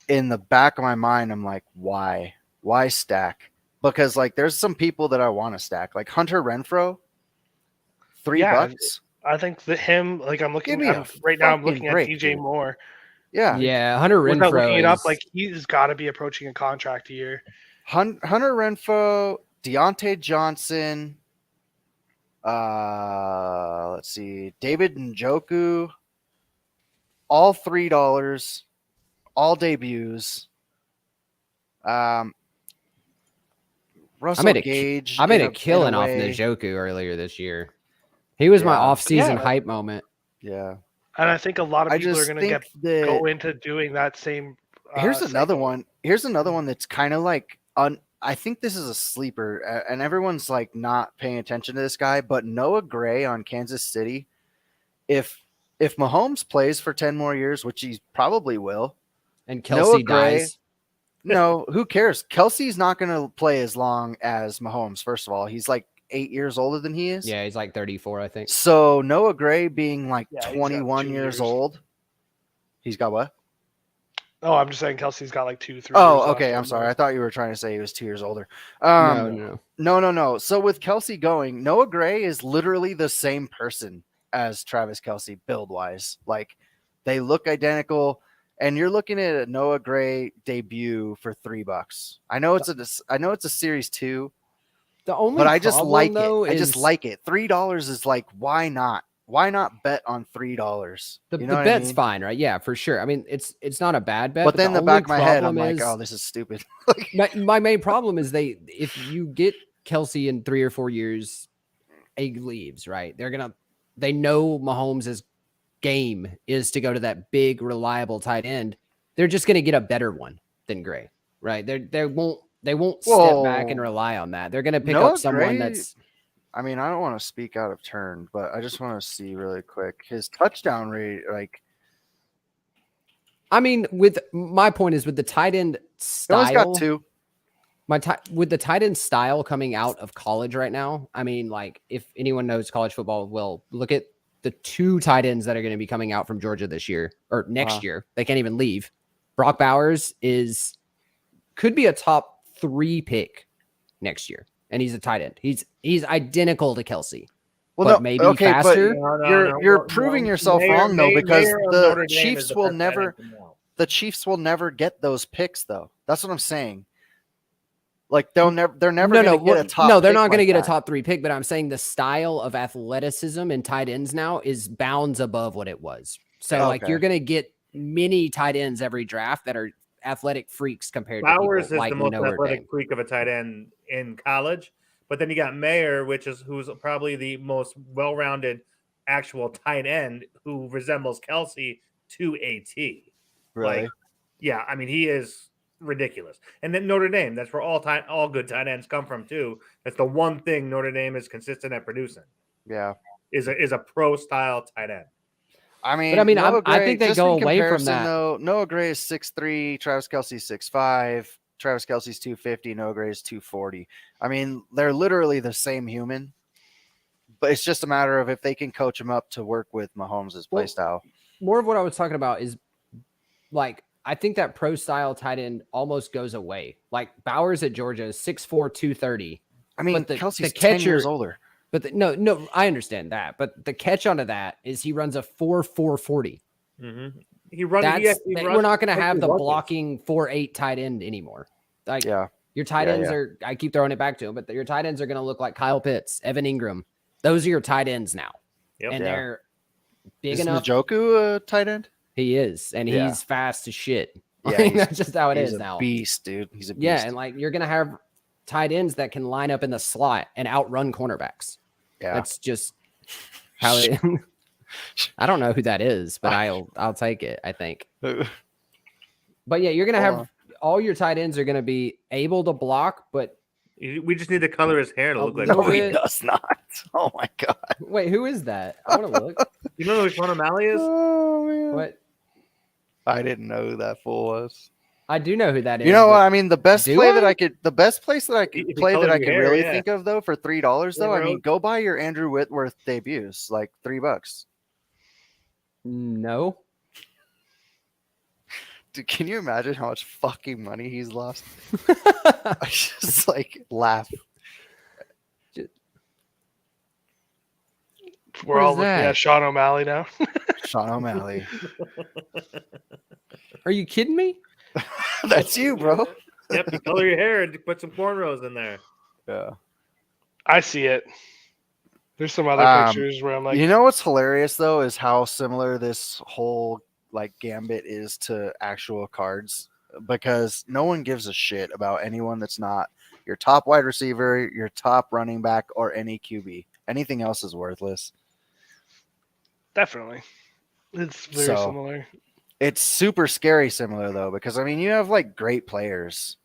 in the back of my mind, I'm like, why stack? Because like, there's some people that I want to stack, like Hunter Renfrow, $3. I think that him, like I'm Give me a right now, I'm fucking looking break, at DJ dude. Moore. Yeah. Yeah, Hunter Without looking Renfrow it up, is like he's got to be approaching a contract year. Hunter Renfrow, Deontay Johnson, let's see, David Njoku, all $3, all debuts. Russell Gage. I made a in killing off way. Njoku earlier this year. He was my Yeah. off-season Yeah. hype moment. Yeah. And I think a lot of I people are just going to think that go into doing that same. here's another cycle. one. Here's another one that's kind of like I think this is a sleeper, and everyone's like not paying attention to this guy, but Noah Gray on Kansas City. If Mahomes plays for 10 more years, which he probably will, And Noah Kelsey Gray- dies. no, who cares? Kelsey's not going to play as long as Mahomes. First of all, he's like 8 years older than he is. Yeah, he's like 34, I think. So Noah Gray being like Yeah, he's got 21 2 years years. old, he's got what? Oh, I'm just saying Kelsey's got like 2-3 years. Oh, left okay. on I'm sorry. him. I thought you were trying to say he was 2 years older. No. No. So with Kelsey going, Noah Gray is literally the same person as Travis Kelsey build wise. Like they look identical, and you're looking at a Noah Gray debut for $3. I know it's a series 2, The only but I just problem, like though, it. I just is like it. $3 is like, why not? Why not bet on $3? the You know what I bet's mean? fine, right? Yeah, for sure. I mean, it's not a bad bet. But then in the only back of my head, I'm problem like, is- oh, this is stupid. my main problem is if you get Kelsey in 3 or 4 years, Egg leaves, right? They know Mahomes' game is to go to that big, reliable tight end. They're just gonna get a better one than Gray, right? They won't step back and Whoa. rely on that. They're gonna pick Noah up someone Gray- that's I mean, I don't want to speak out of turn, but I just want to see really quick his touchdown rate. Like, I mean, with my point is with the tight end he only style. got 2. With the tight end style coming out of college right now, I mean, like if anyone knows college football, well, look at the 2 tight ends that are going to be coming out from Georgia this year or next year. They can't even leave. Brock Bowers could be a top 3 pick next year, and he's a tight end. He's identical to Kelsey. Well, but no, maybe okay, faster. but you're proving yourself wrong though, because the Chiefs will never get those picks though. That's what I'm saying. Like they're never going to get a top. No, they're not going to like get that. a top 3 pick. But I'm saying the style of athleticism in tight ends now is bounds above what it was. So like you're going to get many tight ends every draft that are athletic freaks compared to Bowers people is like the most Notre athletic Dame. freak of a tight end in college. But then you got Mayer, who's probably the most well-rounded actual tight end who resembles Kelsey to a T. Really? Like, yeah, I mean, he is ridiculous. And then Notre Dame, that's where all good tight ends come from too. That's the one thing Notre Dame is consistent at producing. Yeah. Is a pro-style tight end. I mean, I think they go away from that. Though, Noah Gray is 6'3", Travis Kelce's 6'5", Travis Kelce's 250, Noah Gray's 240. I mean, they're literally the same human, but it's just a matter of if they can coach him up to work with Mahomes' play style. More of what I was talking about is like I think that pro style tight end almost goes away. Like Bowers at Georgia is 6'4", 230. I mean, but Kelsey's the catcher, 10 years older. But no, I understand that. But the catch onto that is he runs a 4.40. Mm-hmm. We're not going to have the blocking 4.8 tight end anymore. Like your tight ends are. I keep throwing it back to him, but your tight ends are going to look like Kyle Pitts, Evan Ingram. Those are your tight ends now, and they're big enough. Is Njoku a tight end? He is, and he's fast as shit. Yeah, that's just how it is now. Beast, dude. He's a beast. Yeah, and like you're going to have tight ends that can line up in the slot and outrun cornerbacks. Yeah, that's just how it. I don't know who that is, but I'll take it. I think. But yeah, you're gonna have all your tight ends are gonna be able to block, but we just need to color his hair to look like. No, he does not. Oh my god! Wait, who is that? I want to look. You know who Sean O'Malley is? Oh man! What? I didn't know who that fool was. I do know who that is. You know what? I mean, the best place that I could really think of though for $3 though. I mean, go buy your Andrew Whitworth debuts, like $3. No. Dude, can you imagine how much fucking money he's lost? I just like laugh. We're all looking at Sean O'Malley now. Sean O'Malley. Are you kidding me? That's you, bro. Yep, you color your hair and put some cornrows in there. Yeah. I see it. There's some other pictures where I'm like, you know what's hilarious though is how similar this whole like gambit is to actual cards, because no one gives a shit about anyone that's not your top wide receiver, your top running back, or any QB. Anything else is worthless. Definitely. It's very similar. It's super scary similar though, because I mean you have like great players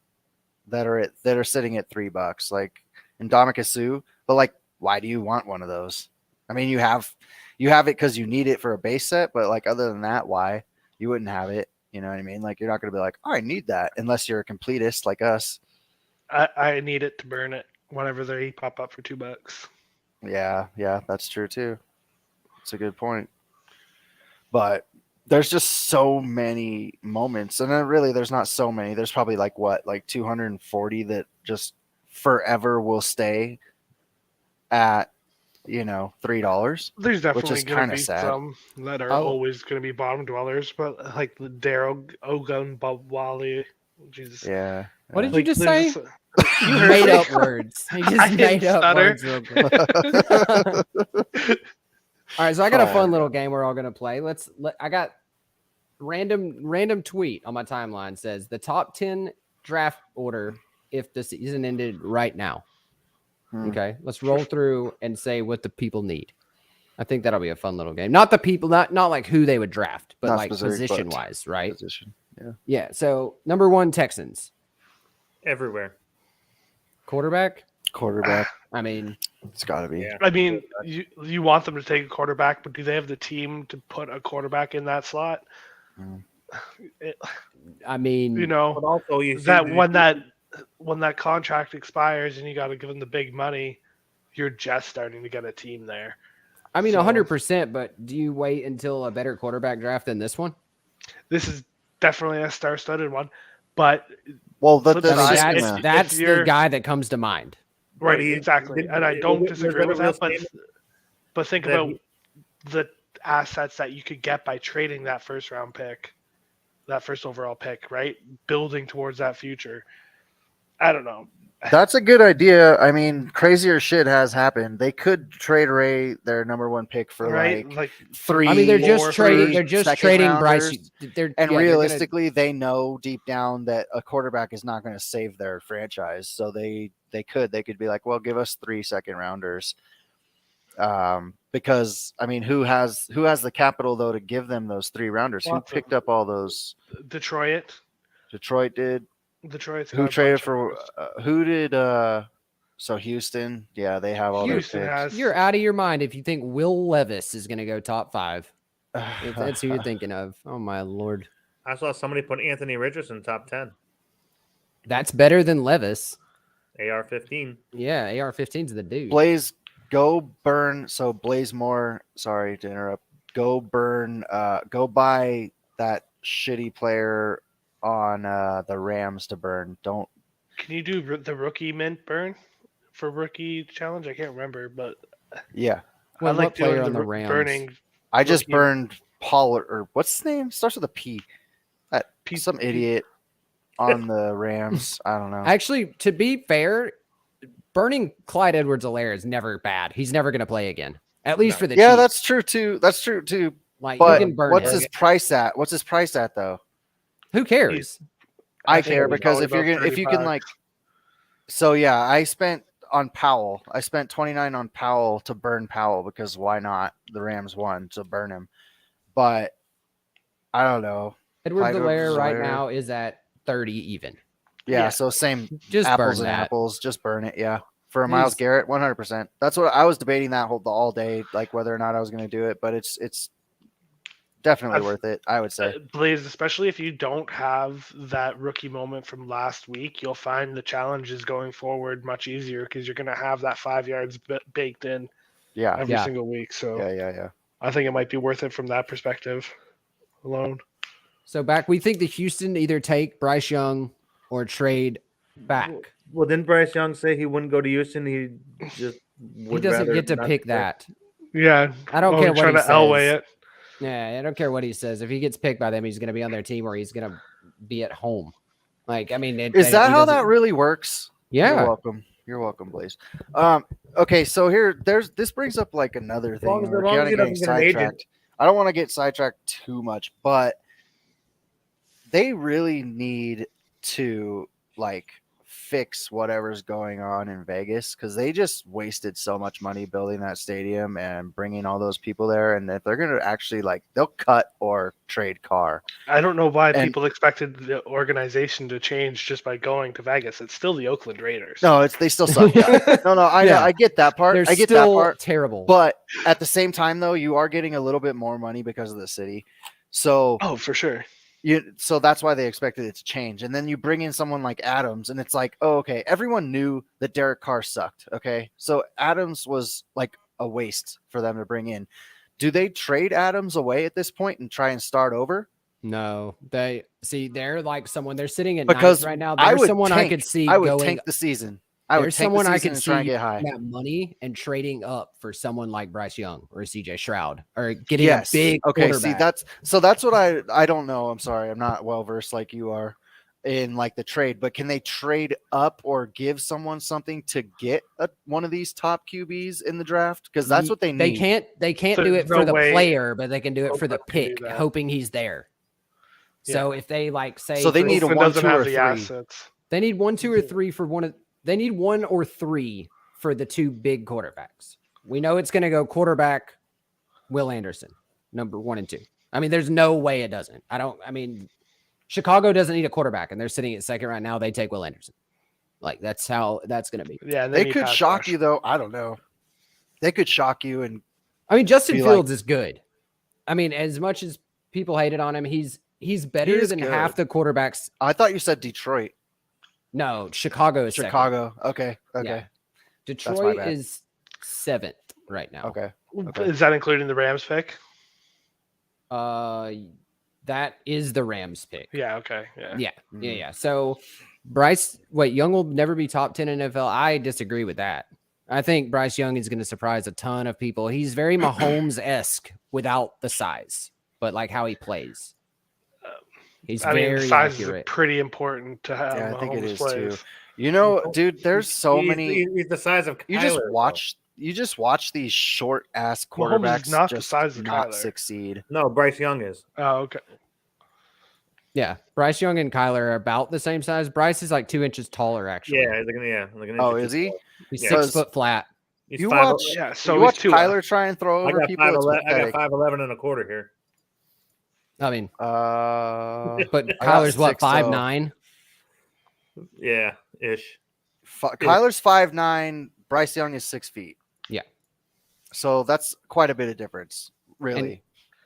that are sitting at $3, like Ndamukong Suh, but like why do you want one of those? I mean you have it because you need it for a base set, but like other than that, why? You wouldn't have it. You know what I mean? Like you're not gonna be like, oh, I need that unless you're a completist like us. I need it to burn it whenever they pop up for $2. Yeah, that's true too. It's a good point. But there's just so many moments, and then really there's not so many. There's probably like 240 that just forever will stay at $3. There's definitely going to be some that are always going to be bottom dwellers, but like the Daryl Ogunbowale. Jesus. Yeah. What did you just say? You made up words. You just made up words real quick. All right, so I got a fun little game we're all going to play. I got random tweet on my timeline says the top 10 draft order if the season ended right now. Okay, let's roll through and say what the people need. I think that'll be a fun little game. Not the people, not like who they would draft, but like position wise, right? Position. Yeah. Yeah. So number 1, Texans. Everywhere. Quarterback. I mean, it's got to be. Yeah. I mean, you want them to take a quarterback, but do they have the team to put a quarterback in that slot? I mean, but also you that when that contract expires and you got to give them the big money, you're just starting to get a team there. I mean, So- 100%. But do you wait until a better quarterback draft than this one? This is definitely a star-studded one, but Well, Flip that's side, just if- gonna, That's the you're- guy that comes to mind. right, he- exactly, did- and I was don't it- disagree was with that a that. real But think that about he- the assets that you could get by trading that first round pick, that first overall pick, right? Building towards that future. I don't know. that's a good idea. I mean, crazier shit has happened. They could trade away their number 1 pick for Right? like Like 3. I mean, they're Four just trading. first, They're just second trading Bryce. rounders. They're And yeah, realistically, they know deep down that a quarterback is not going to save their franchise. So they could be like, well, give us 3 second rounders. Because I mean, who has the capital though to give them those 3 rounders? Lots Who of picked up all those? Detroit. Detroit did. Detroit's Who got a traded bunch for? of Who did? So Houston, yeah, they have all Houston their has. picks. You're out of your mind if you think Will Levis is going to go top 5. If that's who you're thinking of. Oh my lord, I saw somebody put Anthony Richardson top 10. that's better than Levis. AR-15. Yeah, AR-15's the dude. Blaze, go burn. So Blaze Moore, sorry to interrupt. Go burn. Go buy that shitty player on the Rams to burn. Don't. Can you do the rookie mint burn for rookie challenge? I can't remember, but Yeah, Well, I like what player doing on the the Rams? burning. I just Rookie- burned Pollard or what's his name? Starts with a P. That some idiot on the Rams. I don't know. Actually, to be fair, burning Clyde Edwards-Helaire is never bad. He's never going to play again. At least for the Yeah, Chiefs. that's true too. That's true too. Like But you can burn what's him. his price at? What's his price at though? Who cares? I think care it was because probably if you're about gonna, if 30 you can like, so yeah, I spent on Powell. I spent 29 on Powell to burn Powell because why not? The Rams won to burn him, but I don't know. Edwards Clyde Helaire right Edwards-Helaire. now is at 30 even. Yeah, Yeah. so same Just apples burn and that. apples. Just burn it. Yeah, for a Miles He's- Garrett, 100%. That's what I was debating that all day, like whether or not I was going to do it. But it's definitely I've- worth it. I would say. Blaze, especially if you don't have that rookie moment from last week, you'll find the challenges going forward much easier because you're going to have that 5 yards baked in Yeah, every Yeah. single week. So yeah. I think it might be worth it from that perspective alone. So back, we think the Houston either take Bryce Young or trade back. Well, didn't Bryce Young say he wouldn't go to Houston? He just He would doesn't rather get to not pick play? that. Yeah, I don't care what trying he to Elway says. it. Yeah, I don't care what he says. If he gets picked by them, he's going to be on their team or he's going to be at home. Like, I mean, Is that how that really works? You're Yeah. welcome. You're welcome, Blaze. Okay, so this brings up like another As long thing. as- We're as long as kinda he getting doesn't get an agent. sidetracked. I don't want to get sidetracked too much, but they really need to like fix whatever's going on in Vegas because they just wasted so much money building that stadium and bringing all those people there. And if they're going to actually they'll cut or trade Carr. I don't know why And- people expected the organization to change just by going to Vegas. It's still the Oakland Raiders. No, they still suck. Yeah. No, I know. Yeah. I get that part. They're I get that still part. terrible. But at the same time, though, you are getting a little bit more money because of the city. So Oh, for sure. so that's why they expected it to change. And then you bring in someone like Adams, and it's like, oh, okay, everyone knew that Derek Carr sucked. Okay, so Adams was like a waste for them to bring in. Do they trade Adams away at this point and try and start over? No, they're like someone. They're sitting at Because ninth right now. I There's would someone I tank. could see I would going. tank the season. I would There's tank someone the I season could and see try and get high. that money and trading up for someone like Bryce Young or CJ Stroud or getting Yes. a big Okay. See, quarterback. that's what I don't know. I'm sorry. I'm not well versed like you are in like the trade, but can they trade up or give someone something to get one of these top QBs in the draft? Because that's what they need. They can't do There's it for no the way player, but they can do it for the Oakland can do pick, that. hoping he's there. So if they say, So they for need a Oakland 1, doesn't 2, have or the 3. assets. They need 1, 2, or 3 for one of. They need 1 or 3 for the 2 big quarterbacks. We know it's going to go quarterback, Will Anderson, number 1 and 2. I mean, there's no way it doesn't. I mean, Chicago doesn't need a quarterback, and they're sitting at second right now. They take Will Anderson. Like that's how that's going to be. Yeah, and They need could pass shock rush. you though. I don't know. They could shock you and I mean, Justin Be like- Fields is good. I mean, as much as people hated on him, he's better is than good. half the quarterbacks. I thought you said Detroit. No, Chicago is second. Chicago. Okay. Okay. Yeah. my Detroit bad. is 7th right now. Okay. Okay. Is that including the Rams pick? That is the Rams pick. Yeah. Okay. Yeah. Yeah. So Bryce, Young will never be top 10 in NFL. I disagree with that. I think Bryce Young is going to surprise a ton of people. He's very Mahomes-esque without the size, but like how he plays. He's very size accurate. is pretty important to have. Yeah, I think it Mahomes is plays. too. You know, dude, there's so many. He's the size of Kyler, You just watch these short ass Mahomes quarterbacks is not the just size of not Kyler. succeed. No, Bryce Young is. Oh, okay. Yeah, Bryce Young and Kyler are about the same size. Bryce is like 2 inches taller, actually. Yeah, like an Oh, inch or is two he? taller. He's Yeah. 6 foot flat. He's You 5'11". watch, Yeah. So you he's watch 2. Kyler try and throw I over got people. It's 5'11". I got pathetic. 5'11" and a quarter here. I mean, but I got Kyler's what, 6', so- 5'9"? Yeah, ish. Kyler's 5'9". Bryce Young is 6 feet. Yeah. So that's quite a bit of difference, really.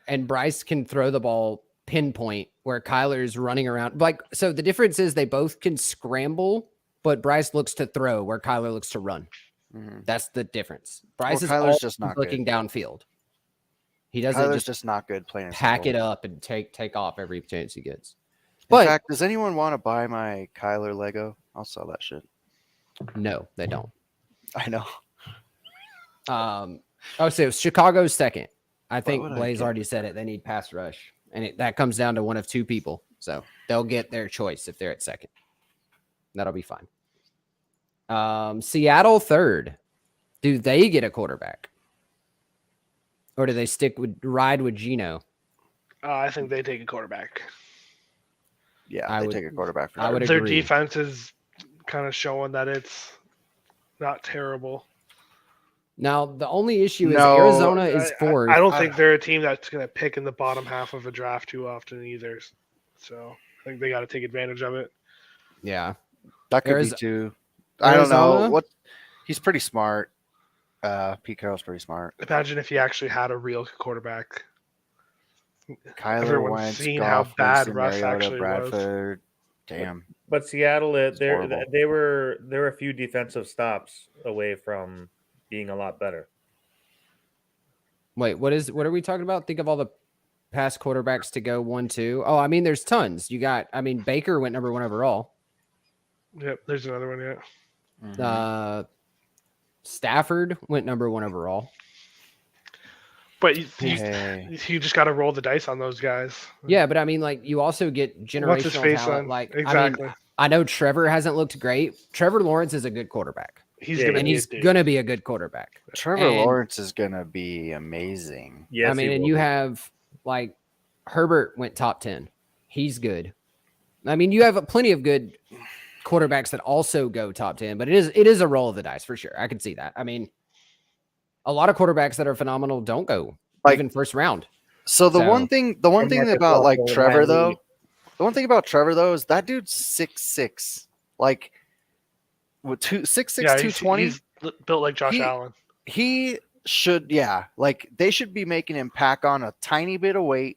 And Bryce can throw the ball pinpoint where Kyler's running around. Like, so the difference is they both can scramble, but Bryce looks to throw where Kyler looks to run. Mhm. That's the difference. Bryce is Kyler's always just not looking good. downfield. He doesn't Kyler's just not good playing. pack it up and take off every chance he gets. In But fact, does anyone want to buy my Kyler Lego? I'll sell that shit. no, they don't. I know. So Chicago's second. I think would I Blaze get? already said it. They need pass rush, and that comes down to one of two people. So they'll get their choice if they're at second. That'll be fine. Seattle third. Do they get a quarterback, or do they ride with Geno? I think they take a quarterback. Yeah, I they would- take a quarterback for I would sure. Their agree. defense is kind of showing that it's not terrible. Now the only issue is No, Arizona is fourth. I don't think they're a team that's going to pick in the bottom half of a draft too often either. So I think they got to take advantage of it. Yeah, That could Ariz- be too. I don't know Arizona? what. He's pretty smart. Pete Carroll's pretty smart. Imagine if he actually had a real quarterback. Kyler Everyone's Wentz, seen how Goff, bad Winston, Russ Mariota, actually was. Bradford. Damn. But Seattle, horrible. they were a few defensive stops away from being a lot better. Wait, what are we talking about? Think of all the past quarterbacks to go 1-2. Oh, I mean, there's tons. Baker went number 1 overall. Yep, there's another one. Yeah, Mhm. Stafford went number 1 overall. but Hey. you just got to roll the dice on those guys. Yeah, but I mean, like, you also get What's his generational face talent. on? Like, Exactly. I know Trevor hasn't looked great. Trevor Lawrence is a good quarterback, He's Yeah, gonna and be a he's dude. gonna be a good quarterback. Trevor And- Lawrence is gonna be amazing. Yes, I mean, he and will you be. have like Herbert went top 10. He's good. I mean, you have plenty of good quarterbacks that also go top 10, but it is a roll of the dice for sure. I can see that. I mean, a lot of quarterbacks that are phenomenal don't go Like- even first round. So the So- one thing Marcus about like Walker, Trevor Ryan though, Lee. the one thing about Trevor though is that dude's 6'6", like with 6'6", Yeah, 220. he's built like Josh He- Allen. He should, like they should be making him pack on a tiny bit of weight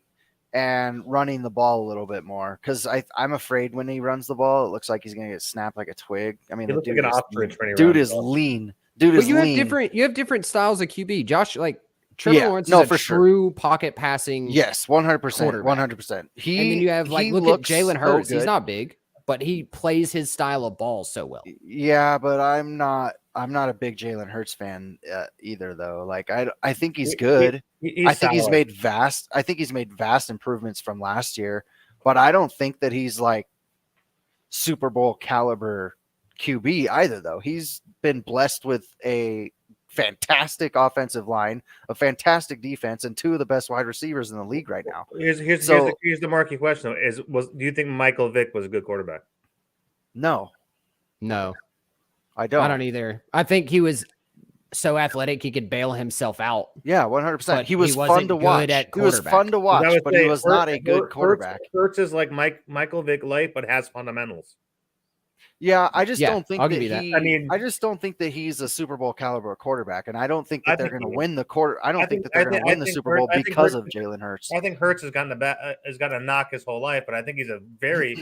and running the ball a little bit more. Because I'm afraid when he runs the ball, it looks like he's gonna get snapped like a twig. I mean, He the looks like dude an is, ostrich when he dude runs is the ball. lean. Dude But is lean. you have different styles of QB. Josh, like Trevor Yeah, Lawrence no, is a for sure. true pocket passing. Yes, 100%, quarterback. 100%. He And then you have he look at looks Jalen so Hurts. He's good. not big, but he plays his style of ball so well. Yeah, but I'm not a big Jalen Hurts fan either, though. Like I think he's good. He's I think he's solid. made vast improvements from last year, but I don't think that he's like Super Bowl caliber QB either, though. He's been blessed with a fantastic offensive line, a fantastic defense, and 2 of the best wide receivers in the league right now. Here's the marquee question: though, do you think Michael Vick was a good quarterback? No, No, I don't. I don't either. I think he was so athletic he could bail himself out. Yeah, 100%. But He was he wasn't fun to good watch. at He was quarterback. fun to watch, I would but he say was not a good Hurts- quarterback. Hurts is like Michael Vick light, but has fundamentals. Yeah, I just Yeah, don't think I'll that give you that. he. I mean- I just don't think that he's a Super Bowl caliber quarterback, and I don't think that I they're think going to he- win the quarter. I don't I think think- that they're I going to think- win I the think Super Hurt- Bowl I think because Hurt- of Jalen Hurts. I think Hurts has gotten a knock his whole life, but I think he's a very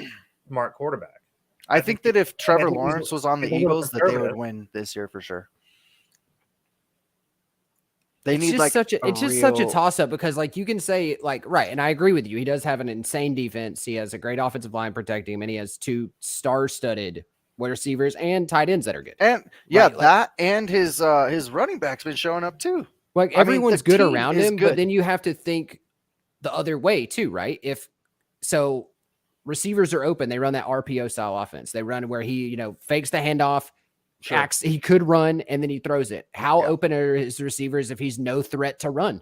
smart quarterback. I think that if Trevor think he's- Lawrence was on the he's a little Eagles, that they would conservative. win this year for sure. They It's need just like such a, it's just such a real- toss up because like you can say like right, and I agree with you. He does have an insane defense. He has a great offensive line protecting him, and he has 2 star-studded wide receivers and tight ends that are good. And yeah, Right, like- that and his running back's been showing up too. Like I mean, everyone's the good team around is him, good. but then you have to think the other way too, right? If so, receivers are open. They run that RPO style offense. They run where he, fakes the handoff, Sure. acts he could run, and then he throws it. How Yeah. open are his receivers if he's no threat to run?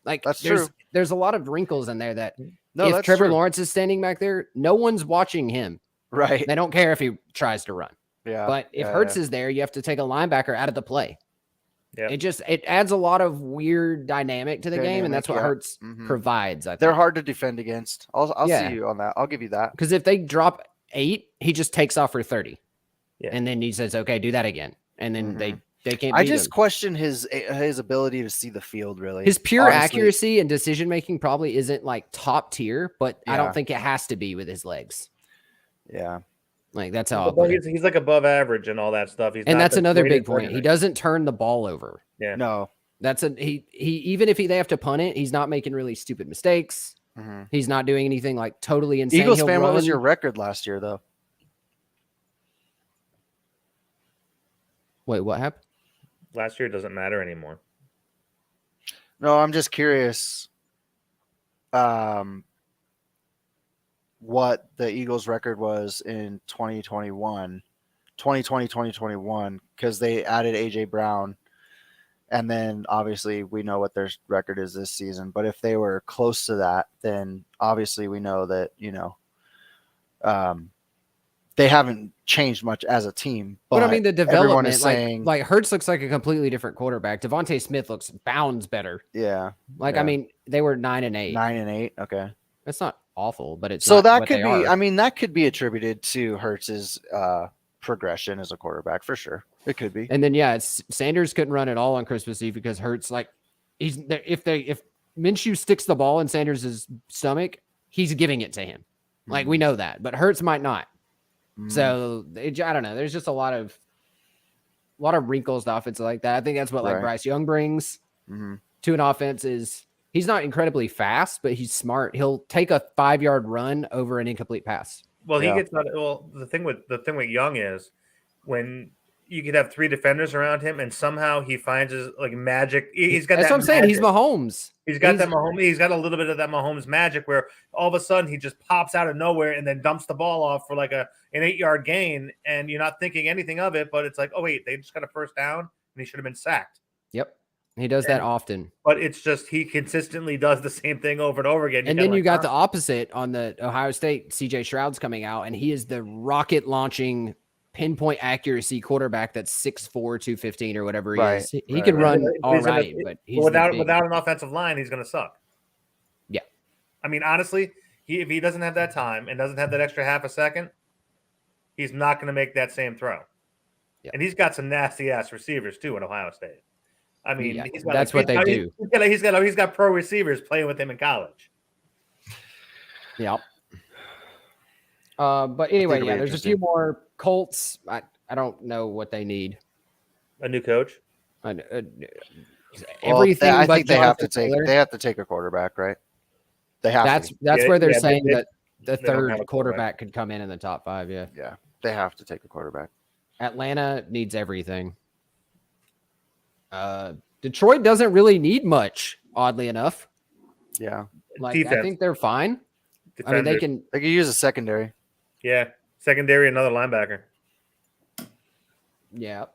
Like That's there's true. there's a lot of wrinkles in there that No, if that's Trevor true. Lawrence is standing back there, no one's watching him. Right. They don't care if he tries to run. Yeah. But if yeah, Hurts is there, you have to take a linebacker out of the play. Yeah. It adds a lot of weird dynamic to the game, and that's what Dynamic, Hurts Mhm. provides. I think. They're hard to defend against. I'll Yeah. see you on that. I'll give you that. Because if they drop 8, he just takes off for 30. Yeah. And then he says, okay, do that again. And then they can't I beat just him. question his ability to see the field. Really, His pure honestly. accuracy and decision making probably isn't like top tier, but I Yeah. don't think it has to be with his legs. Yeah. Like that's how I'll put it. He's like above average and all that stuff. He's And not that's the another greatest big point. He running back. doesn't turn the ball over. Yeah. No. He even if they have to punt it, he's not making really stupid mistakes. Mhm. He's not doing anything like totally insane. Eagles He'll fan, what was run- your record last year, though? Wait, what happened? Last year doesn't matter anymore. No, I'm just curious. What the Eagles' record was in 2021, because they added AJ Brown, and then obviously we know what their record is this season. But if they were close to that, then obviously we know that they haven't changed much as a team. But I mean, the everyone development, is saying, like Hurts looks like a completely different quarterback. Devontae Smith looks bounds better. yeah, Like, yeah. I mean, they were 9-8. 9-8. Okay. That's not awful, but it's So not that what could they be, are. I mean, that could be attributed to Hurts's progression as a quarterback for sure. It could be. And then Sanders couldn't run at all on Christmas Eve because Hurts, like, if Minshew sticks the ball in Sanders' stomach, he's giving it to him. Like, we know that, but Hurts might not. So I don't know. There's just a lot of wrinkles to offense like that. I think that's what like Right. Bryce Young brings Mhm. to an offense is he's not incredibly fast, but he's smart. He'll take a 5-yard run over an incomplete pass. Well, Yeah. he gets out. Well, the thing with Young is when you could have 3 defenders around him, and somehow he finds his like magic. He's got That's that what I'm saying. He's magic. Mahomes. He's got that Mahomes. He's got a little bit of that Mahomes magic where all of a sudden he just pops out of nowhere and then dumps the ball off for like an 8-yard gain, and you're not thinking anything of it. But it's like, oh wait, they just got a first down, and he should have been sacked. Yep. He does that often. But it's just he consistently does the same thing over and over again. And then you got the opposite on the Ohio State. CJ Stroud's coming out, and he is the rocket launching pinpoint accuracy quarterback that's 6'4", 215 or whatever he Right, is. He right, can right. run all He's gonna- right, but he's without big. without an offensive line, he's going to suck. Yeah. I mean, honestly, if he doesn't have that time and doesn't have that extra half a second, he's not going to make that same throw. Yeah. And he's got some nasty ass receivers too in Ohio State. I mean, Yeah, he's got that's what they do. He's got pro receivers playing with him in college. Yeah. But anyway, it'll be there's a few interesting. more Colts. I don't know what they need. A new coach. Everything. I but think they have to Jonathan take. Taylor. They have to take a quarterback, right? They have That's to. that's where they're Yeah, saying that the they don't have third a quarterback. quarterback could come in the top 5. Yeah. Yeah, they have to take a quarterback. Atlanta needs everything. Detroit doesn't really need much, oddly enough. Yeah, Like I Defense. think they're fine. I mean, they Defender. can. they could use a secondary. Yeah, secondary, another linebacker. Yeah.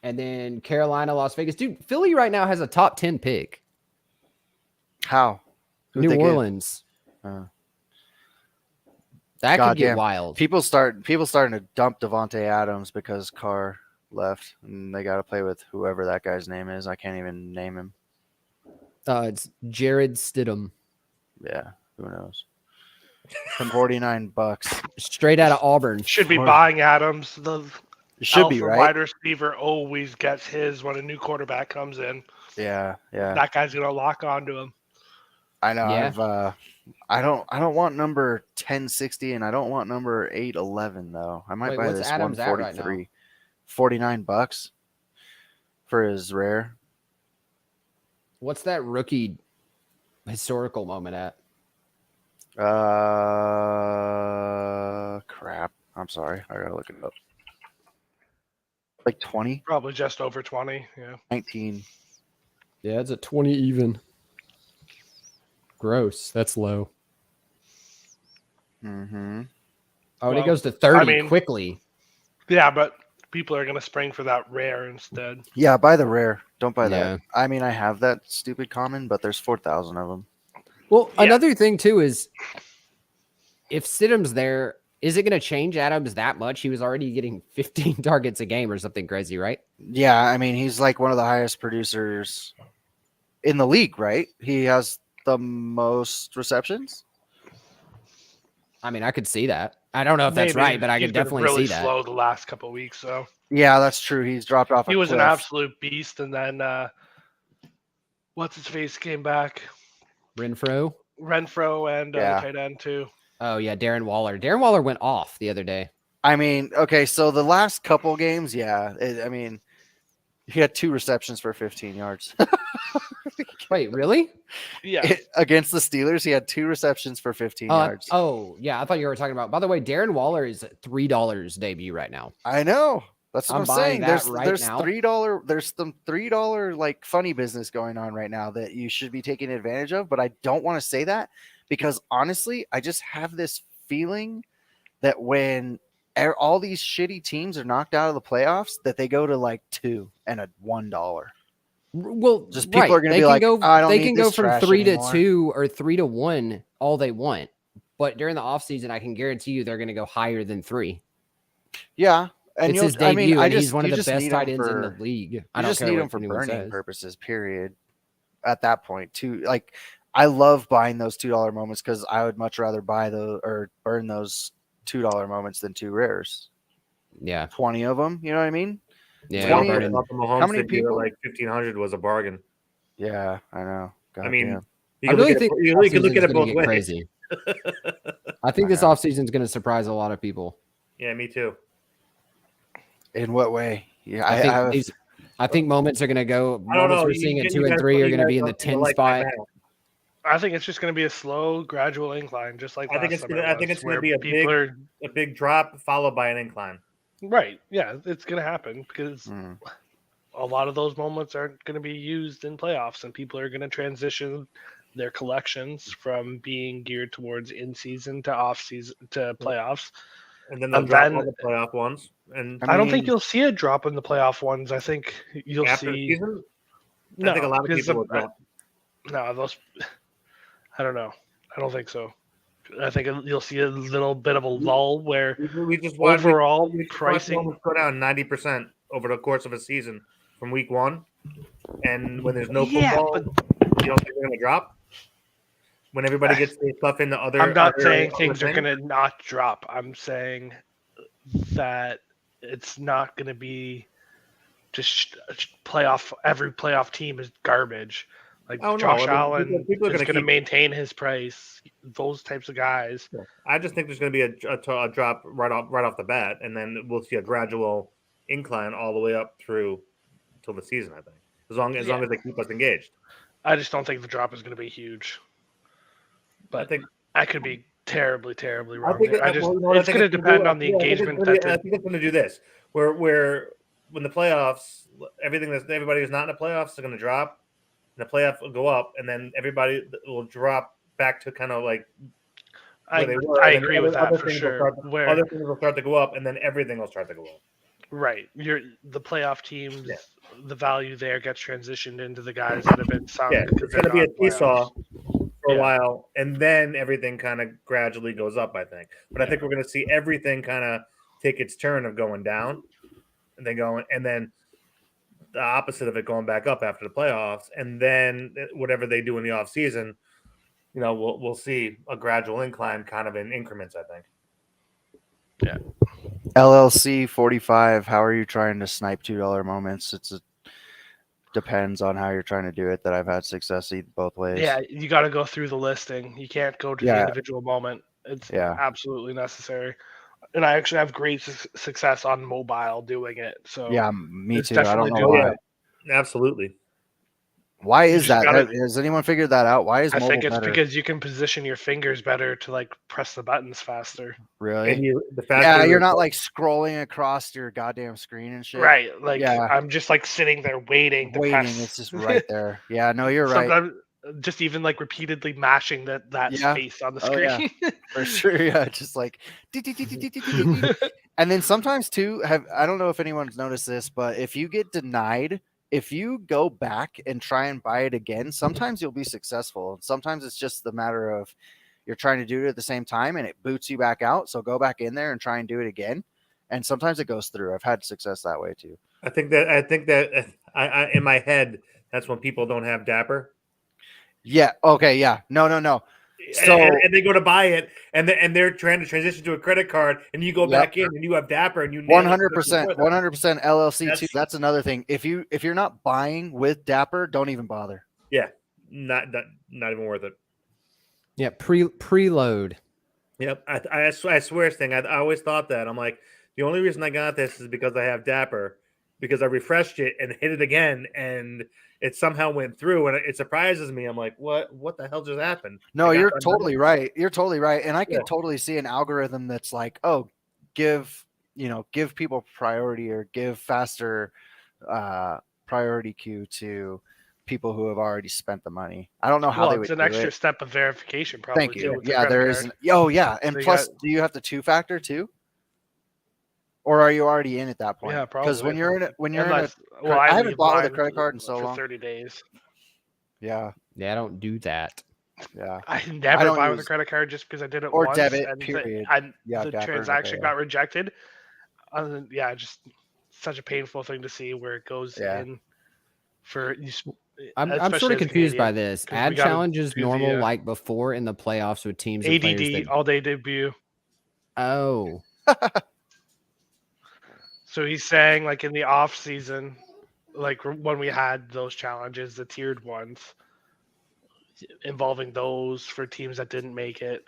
And then Carolina, Las Vegas. Dude, Philly right now has a top 10 pick. How? Who'd New they get? Orleans. Uh, That could get Goddamn. wild. People starting to dump Devontae Adams because Carr left, and they got to play with whoever that guy's name is. I can't even name him. It's Jared Stidham. Yeah, who knows? $49. Straight out of Auburn. Should be Or- buying Adams. The It should be alpha right. wide receiver always gets his when a new quarterback comes in. Yeah, yeah. That guy's gonna lock onto him. I know. Yeah. I don't want number 1060 and I don't want number 811 though. I might Wait, buy what's this Adams at right now? 143. $49 for his rare. What's that rookie historical moment at? Crap. I'm sorry. I gotta look it up. Like 20, Probably just over 20. Yeah. 19. Yeah, it's at 20 even. Gross. That's low. Mm-hmm. Oh, and it Well, goes to 30 I mean- quickly. Yeah, but people are going to spring for that rare instead. Yeah, buy the rare. Don't buy Yeah. that. I mean, I have that stupid common, but there's 4,000 of them. Well, Yeah. another thing too is if Stidham's there, is it going to change Adams that much? He was already getting 15 targets a game or something crazy, right? Yeah, I mean, he's like one of the highest producers in the league, right? He has the most receptions. I mean, I could see that. I don't know if that's Maybe. right, but I He's could been definitely really see that. slow the last couple of weeks, so Yeah, that's true. He's dropped off. he a was an cliff. absolute beast. And then what's his face came back, Renfro. Renfro and Yeah. the tight end too. Oh yeah, Darren Waller. Darren Waller went off the other day. I mean, okay, so the last couple games, yeah. I mean, he had 2 receptions for 15 yards. Wait, really? Yeah, Against the Steelers, he had 2 receptions for 15 yards. Oh yeah, I thought you were talking about. By the way, Darren Waller is $3 debut right now. I know. That's what I'm I'm buying saying. that There's right there's now. $3 there's some $3 like funny business going on right now that you should be taking advantage of, but I don't want to say that because honestly, I just have this feeling that when all these shitty teams are knocked out of the playoffs, that they go to like $2 and a $1. Well, Just people right. are gonna They be can like, go, "I don't they need can go this from trash 3 anymore." to 2 or 3 to 1 all they want. But during the offseason, I can guarantee you they're going to go higher than 3. Yeah. And It's his I debut, mean, I and just, he's one of you the just best need tight him ends in for, the league. you I don't just care need what him for anyone burning says. purposes, period. At that point, too. Like, I love buying those $2 moments because I would much rather buy those or burn those $2 moments than 2 rares. Yeah, 20 of them, you know what I mean? yeah. 20 I'm burning- How many people- like 1,500 was a bargain? Yeah, I know. God I mean, damn. you I can really look at think it, you can look at it going both to get ways. crazy. I think I this know. offseason is going to surprise a lot of people. Yeah, me too. In what way? Yeah, I think have, these. I think moments are going to go. I don't Moments know. we're You seeing at guys- 2 you and guys- 3 are you going to guys be in the don't seem to 10 like my spot. math. I think it's just going to be a slow, gradual incline, just like I think last it's time gonna- I think was, it's gonna where be a people are A big drop followed by an incline. right. Yeah, it's going to happen because Mm. a lot of those moments aren't going to be used in playoffs, and people are going to transition their collections from being geared towards in season to off season to playoffs. And then they'll And drop then- all the playoff ones. And I I don't think mean- you'll see a drop in the playoff ones. I think you'll after the see. season, No, I think a lot of because people will drop. No, those. I don't know. I don't think so. I think you'll see a little bit of a lull where We just watched overall we just watched pricing. moments go down 90% over the course of a season from week 1. And when there's no Yeah, football, you don't think they're going to drop? When everybody gets their stuff into other. I'm not other- saying other things are things? going to not drop. I'm saying that it's not going to be just playoff. Every playoff team is garbage. Like Oh, no. Josh I mean, Allen people are is gonna going to keep- maintain his price. Those types of guys. I just think there's going to be a drop right off the bat, and then we'll see a gradual incline all the way up through till the season. I think as long as they keep us engaged. I just don't think the drop is going to be huge. I But think I could be terribly, terribly I wrong. think there. well, you know what I It's think going to it's gonna depend do? on the Yeah, I think it's engagement. gonna be- that I think it's going to do this, where when the playoffs, everything that everybody who's not in the playoffs is going to drop, and the playoff will go up, and then everybody will drop back to kind of like where they were. I and then agree with that other for things will sure. start to- Where other things will start to go up, and then everything will start to go up. right, the playoff teams, Yeah. the value there gets transitioned into the guys that have been sunk. Yeah, because it's going to be a they're not seesaw playoffs. for a Yeah. while, and then everything kind of gradually goes up, I think. But I think we're going to see everything kind of take its turn of going down, and then the opposite of it going back up after the playoffs, and then whatever they do in the off season, we'll see a gradual incline, kind of in increments, I think. LLC 45. How are you trying to snipe $2 moments? depends on how you're trying to do it that I've had success both ways. Yeah, you got to go through the listing. You can't go to the Yeah. individual moment. It's Yeah. absolutely necessary. And I actually have great success on mobile doing it. So Yeah, me it's too. I don't definitely know doable. why. Absolutely. Why You is just that? gotta- Has anyone figured that out? Why is I mobile think it's better? because you can position your fingers better to like press the buttons faster. Really? And the Yeah, faster you're not like scrolling across your goddamn screen and shit. Right. Like Yeah. I'm just like sitting there waiting to Waiting, press. it's just right there. Yeah, no, you're right. Sometimes just even like repeatedly mashing that Yeah. space on the Oh, screen. yeah. For sure, yeah, just like and then sometimes too, I don't know if anyone's noticed this, but if you get denied, if you go back and try and buy it again, sometimes you'll be successful. Sometimes it's just the matter of you're trying to do it at the same time and it boots you back out. So go back in there and try and do it again. And sometimes it goes through. I've had success that way too. I think that I in my head, that's when people don't have Dapper. Yeah. Okay. Yeah. No. So And they go to buy it, and they're trying to transition to a credit card, and you go back in, and you have Dapper, and you nail it 100%, before that. 100% LLC too. That's- That's another thing. If you're not buying with Dapper, don't even bother. Yeah, not even worth it. Yeah, preload. Yep, I swear, Sting. I always thought that. I'm like, the only reason I got this is because I have Dapper, because I refreshed it and hit it again, and it somehow went through, and it surprises me. I'm like, what the hell just happened? No, I got you're my totally right. You're totally right. And I can Yeah. totally see an algorithm that's like, oh, give people priority or give faster priority queue to people who have already spent the money. I don't know how Well, they would it's an do extra it. step of verification, probably. Thank Too, you. with the Yeah, credit there is. card. Oh, yeah. And So you plus, got- do you have the 2-factor too? Or are you already in at that point? Yeah, Because when probably. you're in it, Unless, I haven't leave bought with a mine credit card in so for long. 30 days. Yeah, Yeah, I don't do that. yeah. I never don't buy with a use- credit card just because I did it or once, debit, and period. Yeah, the Dapper, transaction okay, got rejected. Just such a painful thing to see where it goes Yeah. in for. I'm especially sort of as a confused by Canadian, this. 'cause we Ad gotta challenges do normal the, like before in the playoffs with teams and players ADD that. all day debut. Oh, So he's saying like in the off season, like when we had those challenges, the tiered ones, involving those for teams that didn't make it,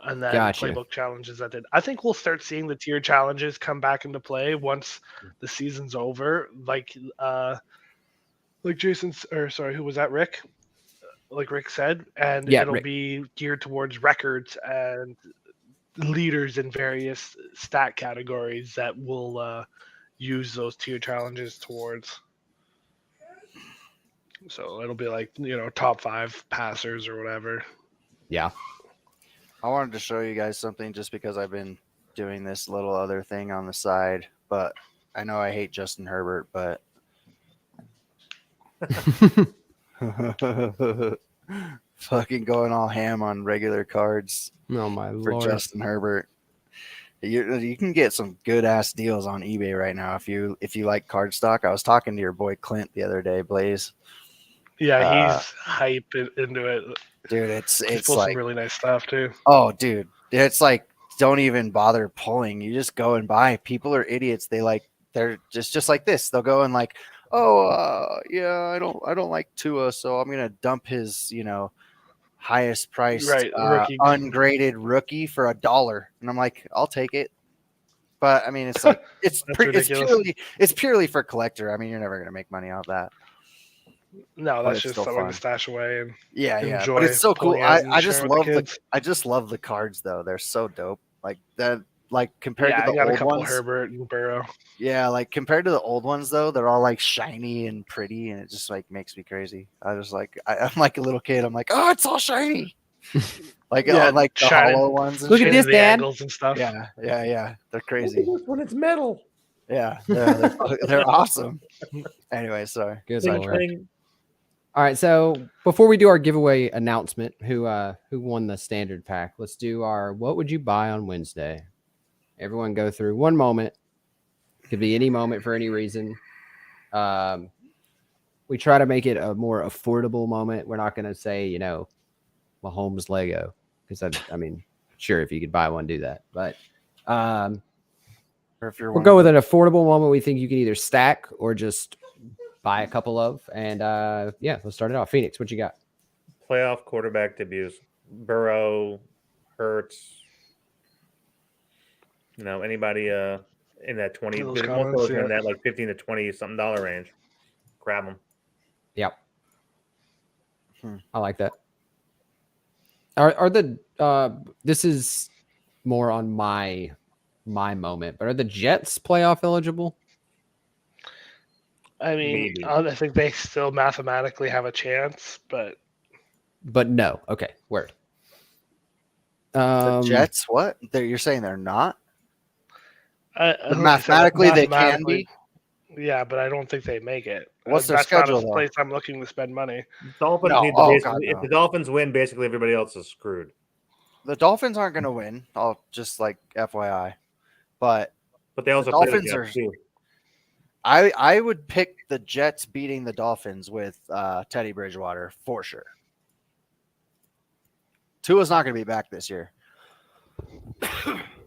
and then Gotcha. playbook challenges that did. I think we'll start seeing the tiered challenges come back into play once the season's over. Like Jason's, or sorry, who was that? Rick. Like Rick said, and Yeah, it'll Rick. be geared towards records and leaders in various stat categories that will use those tier challenges towards. So it'll be like, top 5 passers or whatever. yeah. I wanted to show you guys something just because I've been doing this little other thing on the side, but I know I hate Justin Herbert, but fucking going all ham on regular cards Oh my for lord. Justin Herbert. You can get some good ass deals on eBay right now if you like card stock. I was talking to your boy Clint the other day, Blaze. Yeah, he's hype into it. Dude, it's Pull like some really nice stuff too. Oh, dude, it's like don't even bother pulling. You just go and buy. People are idiots. They're just like this. They'll go and like, yeah, I don't like Tua, so I'm gonna dump his highest priced Rookie. ungraded rookie for $1, and I'm like, I'll take it. But I mean, it's like it's ridiculous. it's purely for collector. I mean, you're never gonna make money off that. No, But that's it's just still something fun. to stash away and Yeah, enjoy. but it's so cool. pulling out and I just sharing with love kids. I just love the cards though. They're so dope. Like that. Like compared Yeah, to I the got a old couple ones. Herbert and Burrow. Yeah, like compared to the old ones though, they're all like shiny and pretty, and it just like makes me crazy. I'm like a little kid. I'm like, oh, it's all shiny. Like Yeah, like the shining- hollow ones. And Look at shit. this, the Dad. angles and stuff. Yeah, they're crazy. when it's metal. Yeah, they're awesome. Anyway, sorry. Good Sorry. lord. All right, so before we do our giveaway announcement, who won the standard pack, let's do our what would you buy on Wednesday. Everyone go through one moment. Could be any moment for any reason. We try to make it a more affordable moment. We're not going to say, Mahomes Lego, because I mean, sure, if you could buy one, do that. But Or if you're we'll go with an affordable moment we think you can either stack or just buy a couple of. And yeah, let's start it off. Phoenix, what you got? Playoff quarterback debuts. Burrow, Hurts. Anybody in that 20, Those most of comments, those are in yeah. that like 15 to 20 something dollar range. Grab them. Yep. Hmm. I like that. Are the this is more on my moment, but are the Jets playoff eligible? I mean, Maybe. I think they still mathematically have a chance, but But no. Okay, word. The Jets, what? You're saying they're not? like I said, Mathematically, they can mathematically, be. yeah, but I don't think they make it. What's their That's not schedule, a though? place I'm looking to spend money. Dolphins No. need to Oh, God, basically. If no. the Dolphins win, basically everybody else is screwed. The Dolphins aren't going to win. I'll just like FYI. But But they also the play the Dolphins Jets are. too. I would pick the Jets beating the Dolphins with Teddy Bridgewater for sure. Tua's not going to be back this year.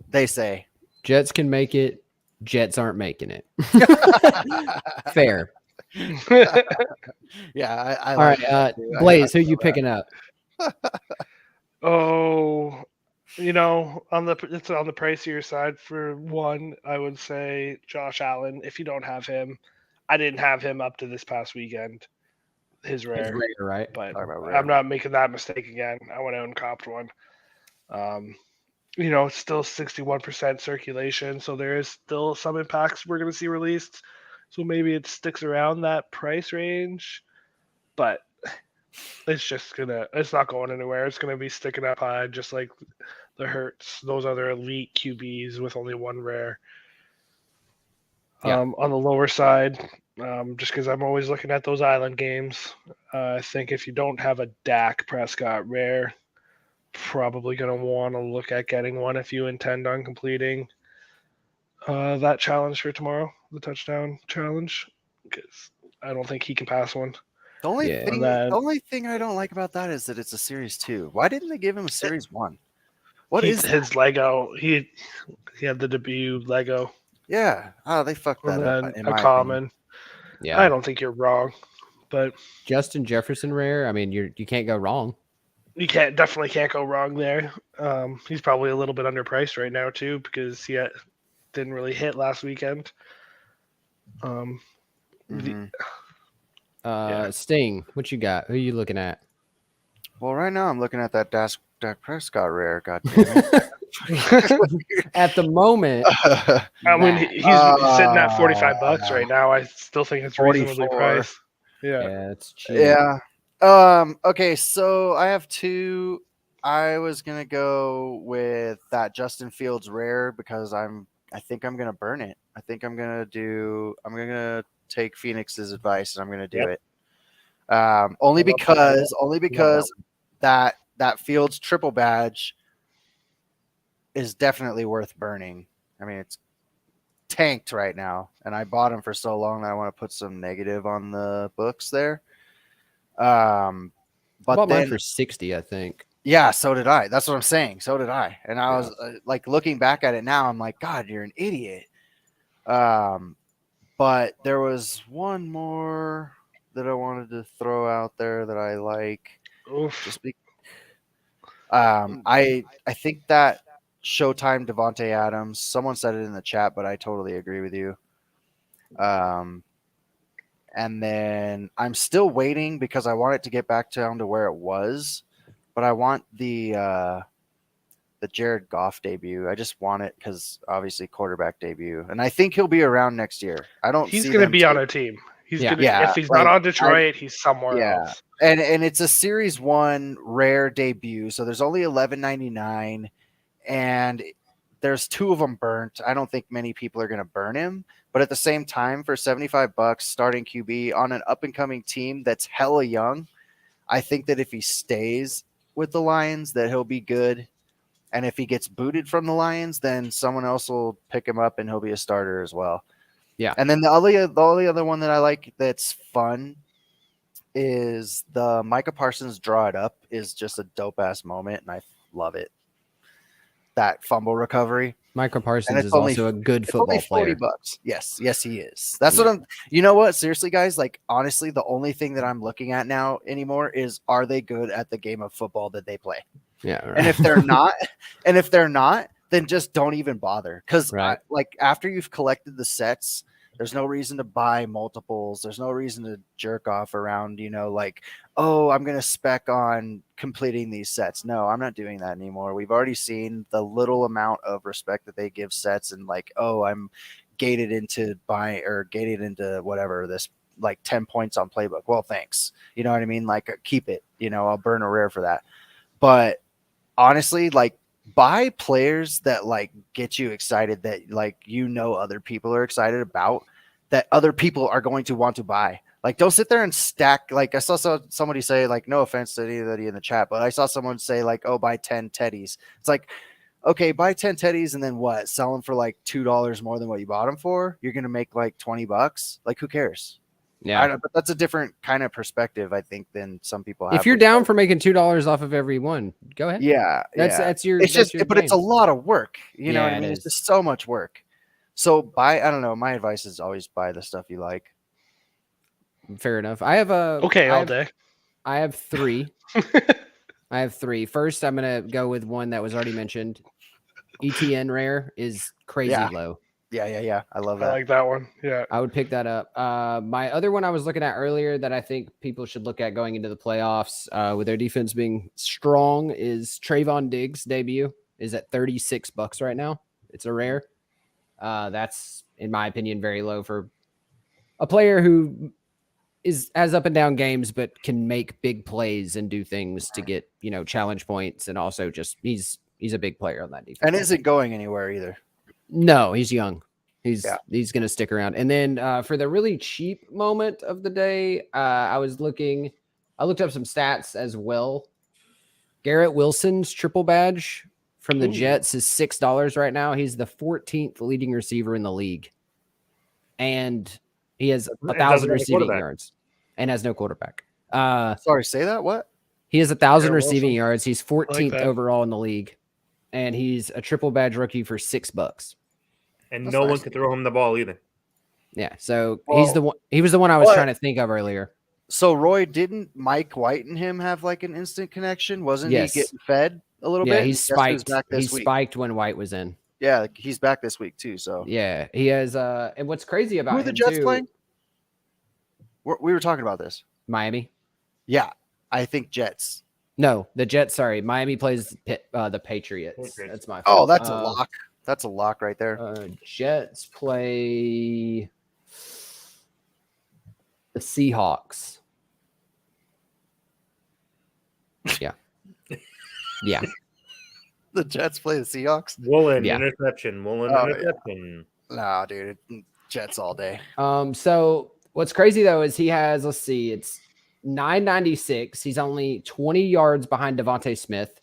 They say. Jets can make it. Jets aren't making it. Fair. Yeah, I All like right, that too. Blaze, who you picking up? Oh, it's on the pricier side for one. I would say Josh Allen. If you don't have him, I didn't have him up to this past weekend. His It's rare, rare, right? but Talk about rare. I'm not making that mistake again. I went out and copped one. It's still 61% circulation, so there is still some impacts we're going to see released. So maybe it sticks around that price range, but it's not going anywhere. It's gonna be sticking up high, just like the Hurts, those other elite QBs with only one rare. Yeah. On the lower side, just because I'm always looking at those island games, I think if you don't have a Dak Prescott rare, probably gonna want to look at getting one if you intend on completing that challenge for tomorrow, the touchdown challenge, because I don't think he can pass one. The only Yeah. thing, And then- the only thing I don't like about that is that it's a series 2. Why didn't they give him a series 1? What is that? his Lego? He had the debut Lego, Yeah. Oh, they fucked that and up. then In a my common. Yeah. I don't think you're wrong, but Justin Jefferson rare. I mean, you can't go wrong. you definitely can't go wrong there. He's probably a little bit underpriced right now too because he didn't really hit last weekend. opinion. Mhm. Sting, what you got? Who you looking at? Well, right now I'm looking at that Dak Prescott rare. God damn it. At the moment, I mean, Matt. he's sitting at $45 right now. I still think it's reasonably 44. priced. Yeah. Yeah, it's cheap. Yeah. Okay, so I have 2. I was gonna go with that Justin Fields rare because I think I'm gonna burn it. I think I'm gonna take Phoenix's advice and I'm gonna do Yep. it. Only love because that Fields triple badge is definitely worth burning. I mean, it's tanked right now, and I bought him for so long that I want to put some negative on the books there. I But bought mine then, for 60, I think. yeah, so did I. That's what I'm saying. So did I. And I Yeah. was like looking back at it now, I'm like, God, you're an idiot. But there was one more that I wanted to throw out there that I like. Oof. Just be, I think that Showtime Devontae Adams. Someone said it in the chat, but I totally agree with you. And then I'm still waiting because I want it to get back down to where it was, but I want the Jared Goff debut. I just want it because obviously quarterback debut, and I think he'll be around next year. I don't. He's see going to them be on take- a team. He's Yeah. gonna Yeah, if he's like, not on Detroit, he's somewhere yeah. else. and it's a series 1 rare debut, so there's only $11.99, and there's 2 of them burnt. I don't think many people are going to burn him, but at the same time, for $75 starting QB on an up and coming team that's hella young, I think that if he stays with the Lions, that he'll be good. And if he gets booted from the Lions, then someone else will pick him up and he'll be a starter as well. Yeah. And then the only other one that I like that's fun is the Micah Parsons draw it up is just a dope ass moment, and I love it. That fumble recovery. Micah And Parsons it's is only also a good it's only football player. $40. Yes, he is. That's Yeah. what I'm. You know what? Seriously, guys. Like honestly, the only thing that I'm looking at now anymore is are they good at the game of football that they play? Yeah. Right. And if they're not, then just don't even bother. Because Right. like after you've collected the sets, there's no reason to buy multiples. There's no reason to jerk off around. Like, oh, I'm gonna spec on completing these sets. No, I'm not doing that anymore. We've already seen the little amount of respect that they give sets, and like, oh, I'm gated into buying or gated into whatever this like 10 points on playbook. Well, thanks. You know what I mean? Like, keep it. I'll burn a rare for that. But honestly, like buy players that like get you excited that like other people are excited about, that other people are going to want to buy. Like don't sit there and stack. Like I saw somebody say, like, no offense to anybody in the chat, but I saw someone say like, oh, buy 10 teddies. It's like, okay, buy 10 teddies and then what? Sell them for like $2 more than what you bought them for. You're gonna make like $20. Like who cares? Yeah. But that's a different kind of perspective, I think, than some people have. If you're with down players. for making $2 off of every one, go ahead. Yeah, That's your. It's that's just, your but it's a game. lot of work. You know what Yeah, I it mean? is. It's just so much work. So I don't know. My advice is always buy the stuff you like. Fair enough. I have a. Okay, I all have, day. I have three. I have three. First, I'm gonna go with one that was already mentioned. ETN rare is crazy Yeah. low. Yeah. I love I that. like that one. Yeah. I would pick that up. My other one I was looking at earlier that I think people should look at going into the playoffs with their defense being strong is Trayvon Diggs' debut is at $36 right now. It's a rare. That's, in my opinion, very low for a player who has up and down games, but can make big plays and do things to get, challenge points. And also just, he's a big player on that defense. And isn't going anywhere either. No, he's young. He's going to stick around. And then for the really cheap moment of the day, I looked up some stats as well. Garrett Wilson's triple badge from the Jets is $6 right now. He's the 14th leading receiver in the league. And he has 1,000 receiving yards and has no quarterback. Sorry, say that? What? He has 1,000 Garrett receiving Wilson. yards. He's 14th that. overall in the league. And he's a triple badge rookie for $6. And That's no one nice. could throw him the ball either. Yeah, so Well, he's the one. He was the one I was but- trying to think of earlier. So Roy, didn't Mike White and him have like an instant connection? Wasn't Yes. he getting fed a little Yeah, bit? he's Guess who's spiked. back He this week. spiked when White was in. Yeah, he's back this week too. So Yeah, he has. And what's crazy about who are the him Jets too? playing? We were talking about this. Miami. Yeah, I think Jets. No, the Jets. Sorry, Miami plays the Patriots. Patriots. That's my Oh, fault. that's a lock. That's a lock right there. Jets play the Seahawks. Yeah. Yeah. The Jets play the Seahawks. Woolen Yeah. interception. Woolen Oh, yeah. interception. Nah, dude, Jets all day. So what's crazy though is he has, let's see, it's 996. He's only 20 yards behind Devontae Smith.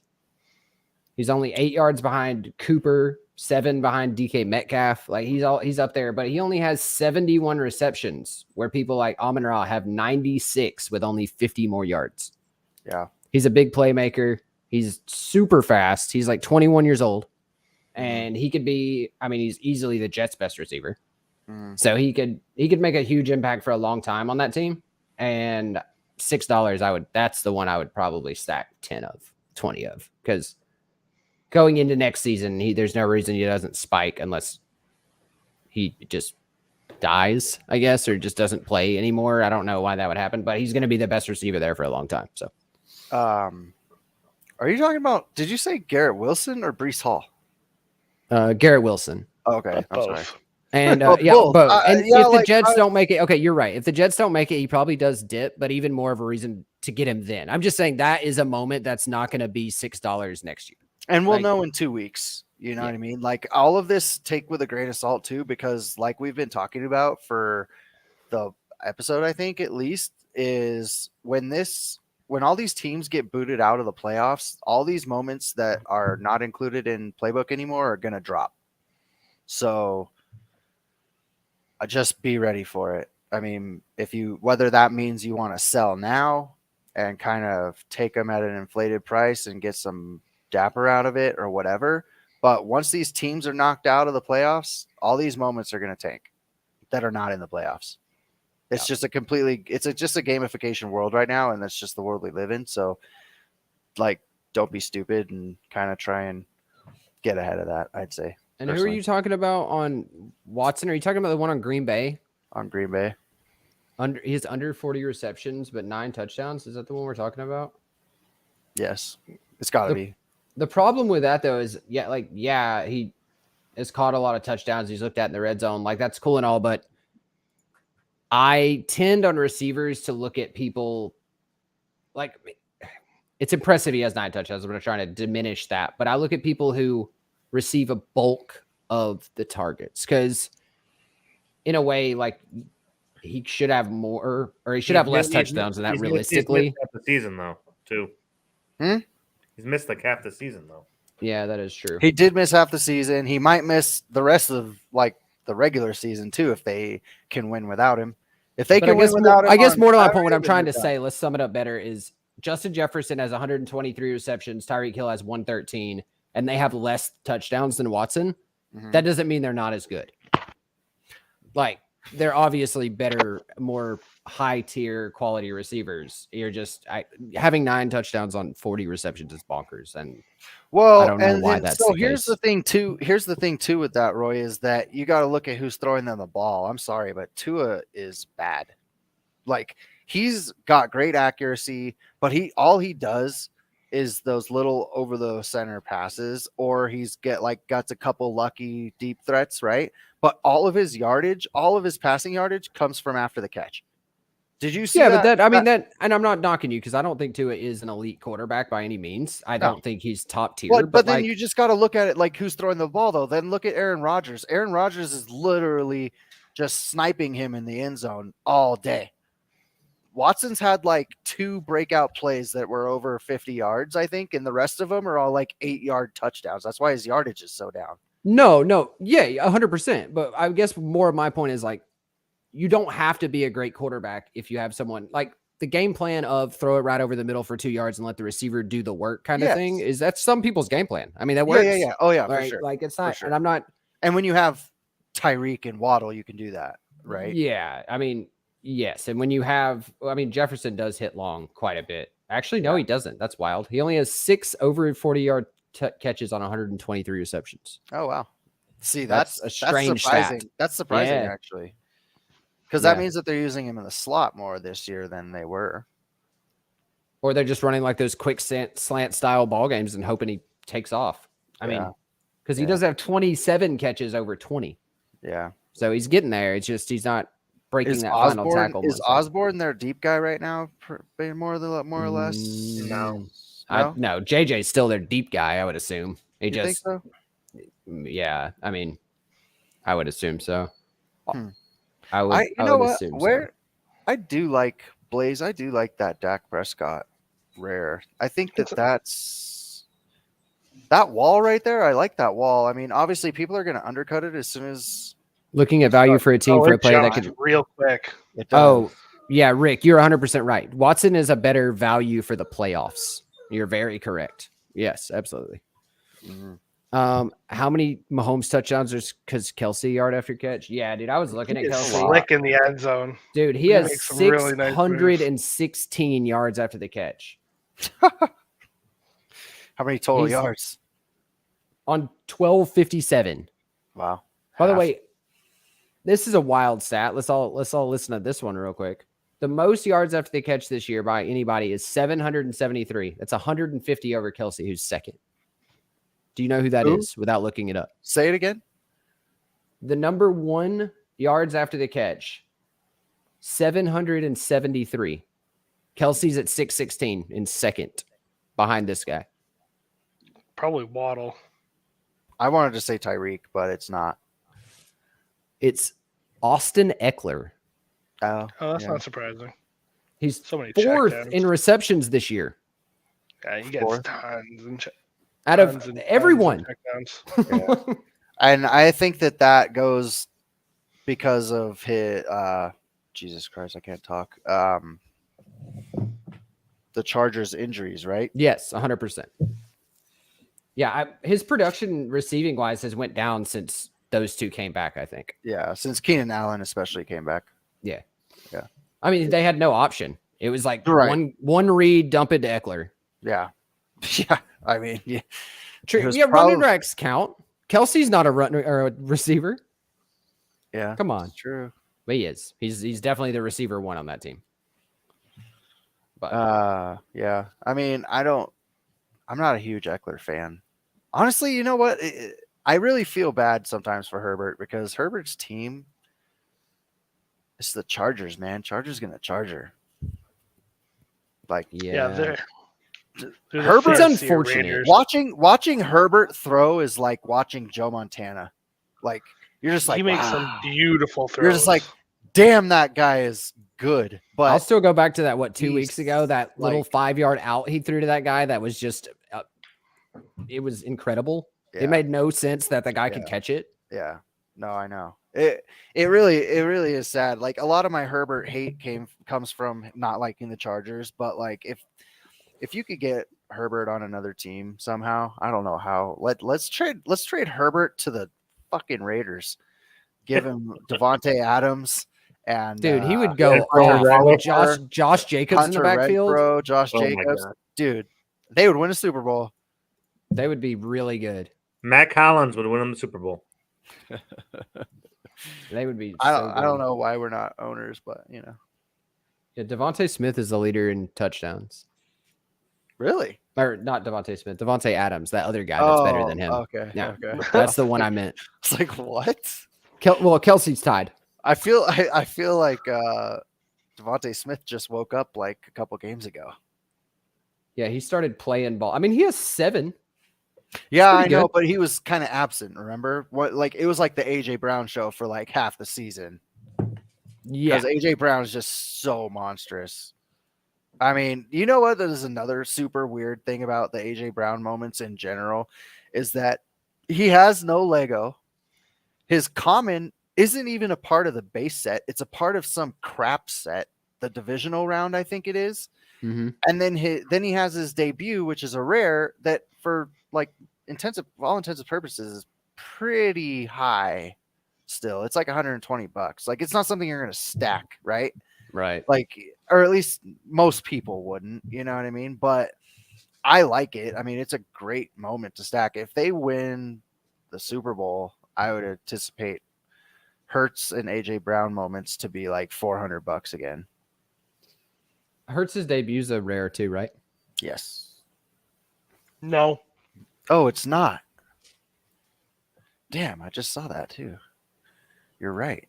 He's only 8 yards behind Cooper, 7 behind DK Metcalf. Like he's up there, but he only has 71 receptions, where people like Amon-Ra have 96 with only 50 more yards. Yeah. He's a big playmaker. He's super fast. He's like 21 years old. And he could be, he's easily the Jets' best receiver. Mm. So he could make a huge impact for a long time on that team. And $6, that's the one I would probably stack 10 of, 20 of. Because going into next season, there's no reason he doesn't spike unless he just dies, I guess, or just doesn't play anymore. I don't know why that would happen, but he's going to be the best receiver there for a long time. So are you talking about, did you say Garrett Wilson or Breece Hall? Garrett Wilson. Oh, okay. I'm sorry. Both. And Oh, yeah, both. both. And yeah, if the like, Jets don't make it, okay, you're right. If the Jets don't make it, he probably does dip, but even more of a reason to get him then. I'm just saying that is a moment that's not going to be $6 next year. And we'll Like- know in 2 weeks. You know Yeah. what I mean? Like all of this take with a grain of salt too, because like we've been talking about for the episode, I think at least, is when all these teams get booted out of the playoffs, all these moments that are not included in playbook anymore are going to drop. So just be ready for it. I mean, whether that means you want to sell now and kind of take them at an inflated price and get some dapper out of it or whatever, But once these teams are knocked out of the playoffs, all these moments are going to tank that are not in the playoffs. It's just a completely, just a gamification world right now, and that's just the world we live in. So, like, don't be stupid and kind of try and get ahead of that, I'd say. And who are you talking about on Watson? Are you talking about the one on Green Bay? On Green Bay. He has under 40 receptions, but 9 touchdowns. Is that the one we're talking about? Yes. It's got to be. The problem with that, though, is, he has caught a lot of touchdowns. He's looked at in the red zone. Like, that's cool and all, but I tend on receivers to look at people like, it's impressive he has 9 touchdowns. I'm not trying to diminish that, but I look at people who receive a bulk of the targets, because in a way, like, he should have more, or he should have less touchdowns than that realistically. He's missed half the season, though, too. He's missed like half the season, though. Yeah, that is true. He did miss half the season. He might miss the rest of, like, the regular season, too, if they can win without him. If they can win without him. I guess more to my point, what I'm trying to say, let's sum it up better, is Justin Jefferson has 123 receptions, Tyreek Hill has 113, and they have less touchdowns than Watson. That doesn't mean they're not as good. Like, they're obviously better, more high tier quality receivers. You're just having 9 touchdowns on 40 receptions is bonkers. And I don't know why that's so the here's case. the thing too. Here's the thing too with that, Roy, is that you got to look at who's throwing them the ball. I'm sorry, but Tua is bad. Like, he's got great accuracy, but all he does is those little over the center passes, or he's got a couple lucky deep threats, right? But all of his yardage, all of his passing yardage comes from after the catch. Did you see? Yeah, but and I'm not knocking you, because I don't think Tua is an elite quarterback by any means. I don't think he's top tier. But then you just got to look at it like who's throwing the ball, though. Then look at Aaron Rodgers. Aaron Rodgers is literally just sniping him in the end zone all day. Watson's had like 2 breakout plays that were over 50 yards, I think, and the rest of them are all like 8-yard touchdowns. That's why his yardage is so down. No, yeah, 100%. But I guess more of my point is, like, you don't have to be a great quarterback if you have someone like the game plan of throw it right over the middle for 2 yards and let the receiver do the work kind of thing. That's some people's game plan. I mean, that works. Yeah. Oh yeah, right? For sure. Like, it's not, sure. and I'm not. And when you have Tyreek and Waddle, you can do that, right? Yeah, I mean, yes. And when you have, Jefferson does hit long quite a bit. Actually, no, he doesn't. That's wild. He only has 6 over 40-yard catches on 123 receptions. Oh wow. See, that's a strange surprising. stat. That's surprising, actually, because that means that they're using him in the slot more this year than they were. Or they're just running like those quick slant style ball games and hoping he takes off. I mean, because he does have 27 catches over 20. Yeah. So he's getting there. It's just he's not breaking that final tackle. Is Osborne their deep guy right now, more or less? No. No, JJ's still their deep guy, I would assume. You think so? Yeah, I mean, I would assume so. I would assume so. I do like Blaze. I do like that Dak Prescott rare. I think that's that wall right there. I like that wall. I mean, obviously, people are going to undercut it as soon as looking at value for a team for a player that could real quick. Oh, yeah, Rick, you're 100% right. Watson is a better value for the playoffs. You're very correct. Yes, absolutely. How many Mahomes touchdowns is because Kelsey yard after catch? Yeah, dude, I was looking at Kelsey. Slick in the end zone. Dude, he has 616 yards after the catch. How many total yards? On 1257. Wow. By the way, this is a wild stat. Let's all listen to this one real quick. The most yards after the catch this year by anybody is 773. That's 150 over Kelsey, who's second. Do you know who that is without looking it up? Say it again. The number 1 yards after the catch, 773. Kelsey's at 616 in second behind this guy. Probably Waddle. I wanted to say Tyreek, but it's not. It's Austin Eckler. Oh, that's not surprising. He's so many 4th in receptions this year. Yeah, he gets tons and out of everyone. Yeah. And I think that goes because of his Jesus Christ, I can't talk. The Chargers injuries, right? Yes, 100%. Yeah, his production receiving wise has went down since those two came back, I think. Yeah, since Keenan Allen especially came back. Yeah. Yeah. I mean, they had no option. It was like Right. one read, dump it to Eckler. Yeah. Yeah. I mean, yeah. True. was Yeah, probably- running backs count. Kelsey's not a runner or a receiver. Yeah. Come on. It's true. But he is. He's definitely the receiver one on that team. But Yeah. I mean, I'm not a huge Eckler fan. Honestly, you know what? I really feel bad sometimes for Herbert because Herbert's team is the Chargers, man. Chargers gonna Charger. Like, Yeah, they're the Herbert's fancy unfortunate. Raiders. watching Herbert throw is like watching Joe Montana. Like, you're just like, he makes wow. some beautiful throws. You're just like, damn, that guy is good. But I'll still go back to that 2 he's weeks ago, that little like- 5-yard out he threw to that guy that was just it was incredible. yeah, It made no sense that the guy could Yeah. catch it. yeah. No, I know. It really is sad. Like, a lot of my Herbert hate comes from not liking the Chargers, but like if you could get Herbert on another team somehow, I don't know how. Let's trade Herbert to the fucking Raiders. Give him Devontae Adams and Dude, he would go Hunter off with Renfrow, Josh Jacobs in the Hunter backfield. Renfrow, Josh Oh my Jacobs. God. Dude, they would win a Super Bowl. They would be really good. Matt Collins would win him the Super Bowl. They would be. I so don't good. know why we're not owners, but you know. Yeah, Devontae Smith is the leader in touchdowns. Really? Or not Devontae Smith, Devontae Adams, that other guy that's better than him. Okay. Yeah. Okay. That's the one I meant. It's like, what? Kelsey's tied. I feel like Devontae Smith just woke up like a couple games ago. Yeah, he started playing ball. I mean, he has 7. Yeah, I pretty know, good. but he was kind of absent. Remember what? Like, it was like the AJ Brown show for like half the season Yeah. because AJ Brown is just so monstrous. I mean, you know what? There's another super weird thing about the AJ Brown moments in general is that he has no Lego. His common isn't even a part of the base set. It's a part of some crap set, the divisional round, I think it is. Mhm. And then he has his debut, which is a rare that for like all intents and purposes is pretty high still. It's like $120. Like, it's not something you're going to stack, right? Right. Like, or at least most people wouldn't, you know what I mean? But I like it. I mean, it's a great moment to stack. If they win the Super Bowl, I would anticipate Hurts and AJ Brown moments to be like $400 again. Hurts' debut's a rare too, right? Yes. No, Oh, it's not. Damn, I just saw that too. You're right.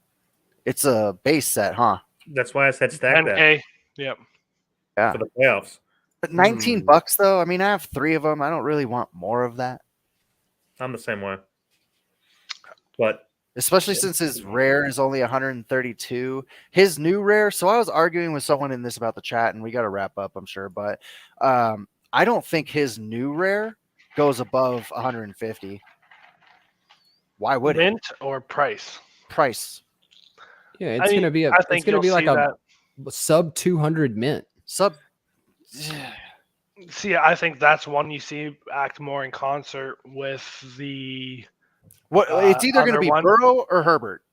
It's a base set, huh? That's why I said stack that 10K. Yep. Yeah. for the playoffs. But $19 though. I mean, I have 3 of them. I don't really want more of that. I'm the same way. But Especially since his rare is only 132. His new rare. So I was arguing with someone in this about the chat, and we got to wrap up, I'm sure. But I don't think his new rare goes above 150. Why would it? Mint or price? Price Yeah, I it's mean, gonna be I think it's gonna you'll be like see a sub 200 mint. sub. See, I think that's one you see act more in concert with the. What? It's either going to other be one- Burrow or Herbert.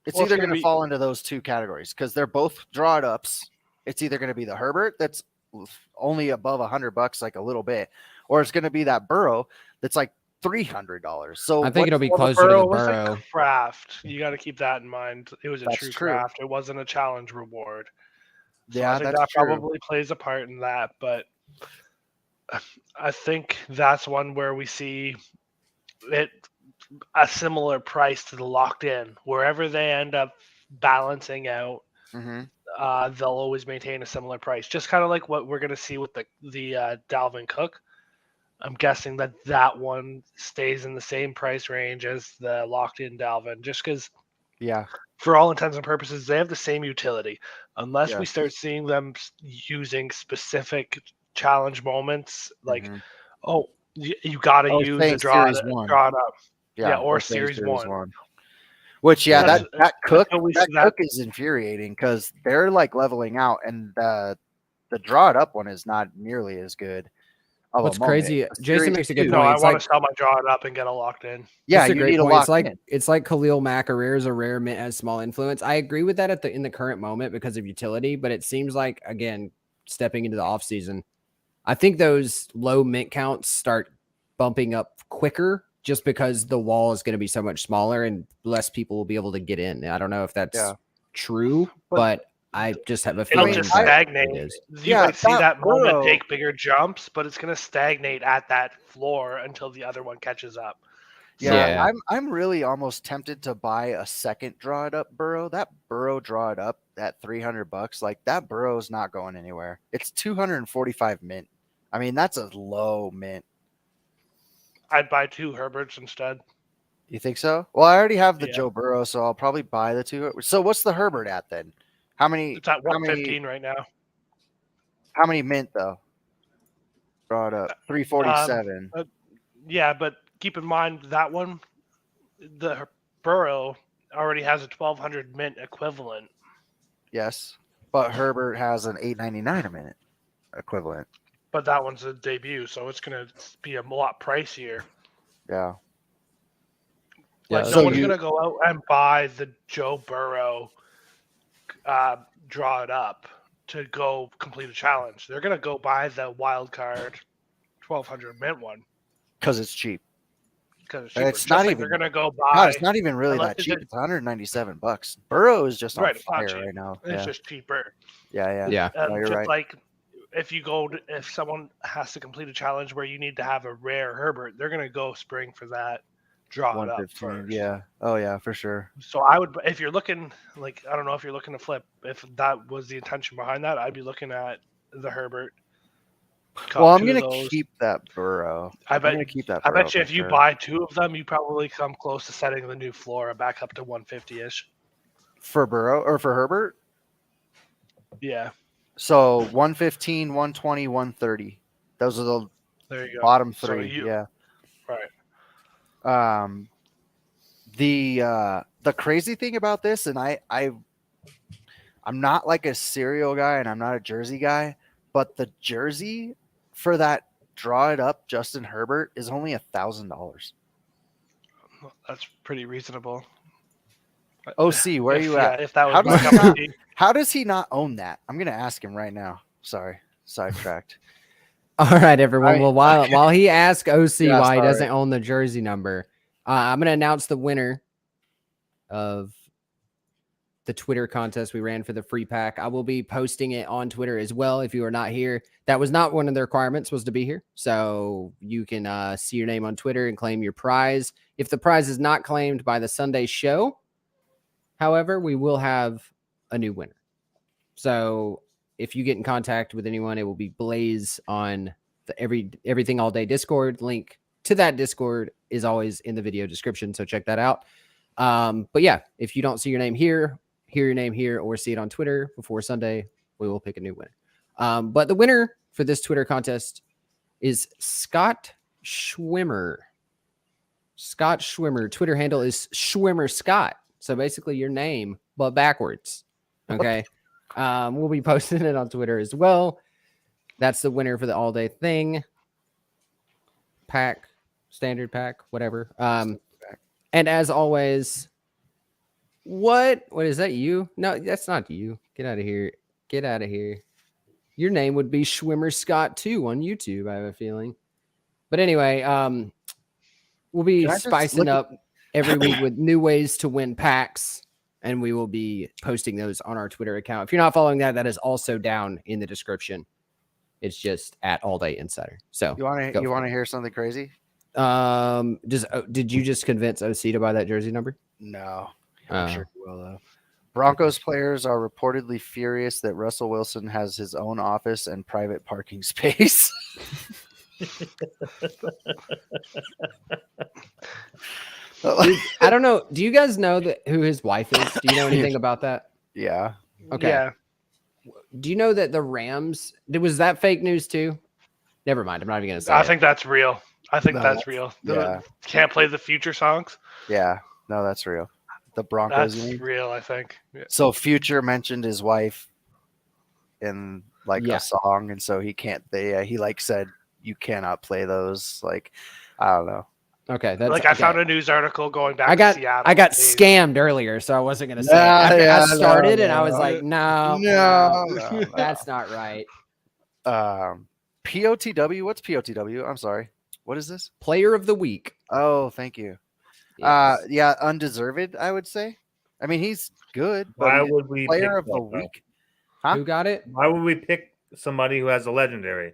It's Well, it's either gonna going to be- fall into those two categories because they're both draw it ups. It's either going to be the Herbert that's only above $100, like a little bit, or it's going to be that Burrow that's like $300. So I think it'll be Well, closer to the Burrow was Burrow. a craft. You got to keep that in mind. It was a That's true true. craft. It wasn't a challenge reward. So Yeah, I think that's that true. probably plays a part in that. But I think that's one where we see it a similar price to the locked in. Wherever they end up balancing out, Mhm. they'll always maintain a similar price. Just kind of like what we're going to see with the Dalvin Cook. I'm guessing that one stays in the same price range as the locked in Dalvin, just because Yeah, for all intents and purposes, they have the same utility. Unless Yeah. we start seeing them using specific challenge moments, like, Mhm. oh, you got to Oh, use saying the draw Series it one. up. Yeah, or we're saying Series one. Which, yeah, That's- that Cook until we see that- Cook is infuriating because they're like leveling out, and the draw it up one is not nearly as good. of What's a moment. crazy? A Jason series makes a of good two. No, point. I It's want like to sell my draw it up and get it locked in. Yeah, that's a you great need to point. lock It's like in. it's like Khalil Mack. A rare is a rare, mint has small influence. I agree with that in the current moment because of utility, but it seems like again stepping into the offseason, I think those low mint counts start bumping up quicker just because the wall is going to be so much smaller and less people will be able to get in. I don't know if that's Yeah. true, but I just have a It'll feeling just that stagnate. it is. You Yeah, might see that moment Burrow- take bigger jumps, but it's going to stagnate at that floor until the other one catches up. Yeah, Yeah. I'm really almost tempted to buy a second draw it up Burrow. That Burrow draw it up at $300, like that Burrow's not going anywhere. It's 245 mint. I mean, that's a low mint. I'd buy 2 Herberts instead. You think so? Well, I already have the Yeah. Joe Burrow, so I'll probably buy the 2. So what's the Herbert at then? How many? It's at How many? 115 right now. How many mint though? Draw it up. 347. Yeah, but keep in mind that one, the Burrow already has a 1200 mint equivalent. Yes, but Herbert has an 899 a minute equivalent. But that one's a debut, so it's going to be a lot pricier. Yeah. Like Yeah, no one's going to go out and buy the Joe Burrow draw it up to go complete a challenge. They're going to go buy the wild card 1200 mint one Because it's cheap. because it's And cheaper. it's Just not like even- they're going to go God, buy. it's not even really unless that it's cheap. a- It's $197. Burrow is just on Right, it's not fire cheap. right now. It's Yeah. just cheaper. Yeah. Yeah. No, you're Just right. like if someone has to complete a challenge where you need to have a rare Herbert, they're going to go spring for that draw it up 115. first. Yeah. Oh yeah, for sure. So I would, if you're looking, like, I don't know if you're looking to flip, if that was the intention behind that, I'd be looking at the Herbert. Well, I'm 2 of gonna those. keep that Burrow. I I'm bet. gonna keep that. I Burrow bet you for if you sure. buy 2 of them, you probably come close to setting the new floor back up to 150-ish. For Burrow or for Herbert. Yeah, So 115, 120, 130. Those are the there you go. bottom So 3. you- Yeah. Right. The crazy thing about this, and I'm not like a cereal guy and I'm not a jersey guy, but the jersey for that draw it up Justin Herbert is only $1,000. That's pretty reasonable. OC, where are you at? Yeah, if that was How my does he cup of not- tea. How does he not own that? I'm gonna ask him right now. Sorry, sidetracked. All right, everyone. Right. Well, while he asks OC Yeah, why he sorry. doesn't own the jersey number, I'm going to announce the winner of the Twitter contest we ran for the free pack. I will be posting it on Twitter as well. If you are not here, that was not one of the requirements was to be here. So you can see your name on Twitter and claim your prize. If the prize is not claimed by the Sunday show, however, we will have a new winner. So if you get in contact with anyone, it will be Blaze on the Everything All Day Discord. Link to that Discord is always in the video description, so check that out. But yeah, if you don't see your name here, hear your name here, or see it on Twitter before Sunday, we will pick a new winner. But the winner for this Twitter contest is Scott Schwimmer. Scott Schwimmer. Twitter handle is Schwimmer Scott. So basically your name, but backwards. Okay. We'll be posting it on Twitter as well. That's the winner for the all day thing. Pack, standard pack, whatever. And as always, what is that? You? No, that's not you. Get out of here. Get out of here. Your name would be Schwimmer Scott too on YouTube, I have a feeling. But anyway, we'll be Can I just spicing look at- up every week with new ways to win packs, and we will be posting those on our Twitter account. If you're not following that, that is also down in the description. It's just at All Day Insider. So You want go to for it. hear something crazy? Did you just convince OC to buy that jersey number? No, Oh. I'm sure you will though. Broncos players are reportedly furious that Russell Wilson has his own office and private parking space. I don't know. Do you guys know who his wife is? Do you know anything about that? Yeah. Okay. Yeah. Do you know that the Rams was that fake news too? Never mind. I'm not even gonna say. I it. think that's real. I think No, that's real. yeah. Can't play the future songs. Yeah. No, that's real. The Broncos. That's you mean? real, I think. Yeah. So Future mentioned his wife in like Yeah. a song, and so he can't. He like said you cannot play those. Like, I don't know. Okay, that's Like I found a news article going back to Seattle. I got They- scammed earlier, so I wasn't gonna say. Nah, It. yeah, I started no, and I was no. like, no, No. that's not right. POTW. What's POTW? I'm sorry. What is this? Player of the week. Oh, thank you. Yes. Yeah, undeserved, I would say. I mean, he's good, but Why he's would we player pick of the that, though? week. Huh? Who got it? Why would we pick somebody who has a legendary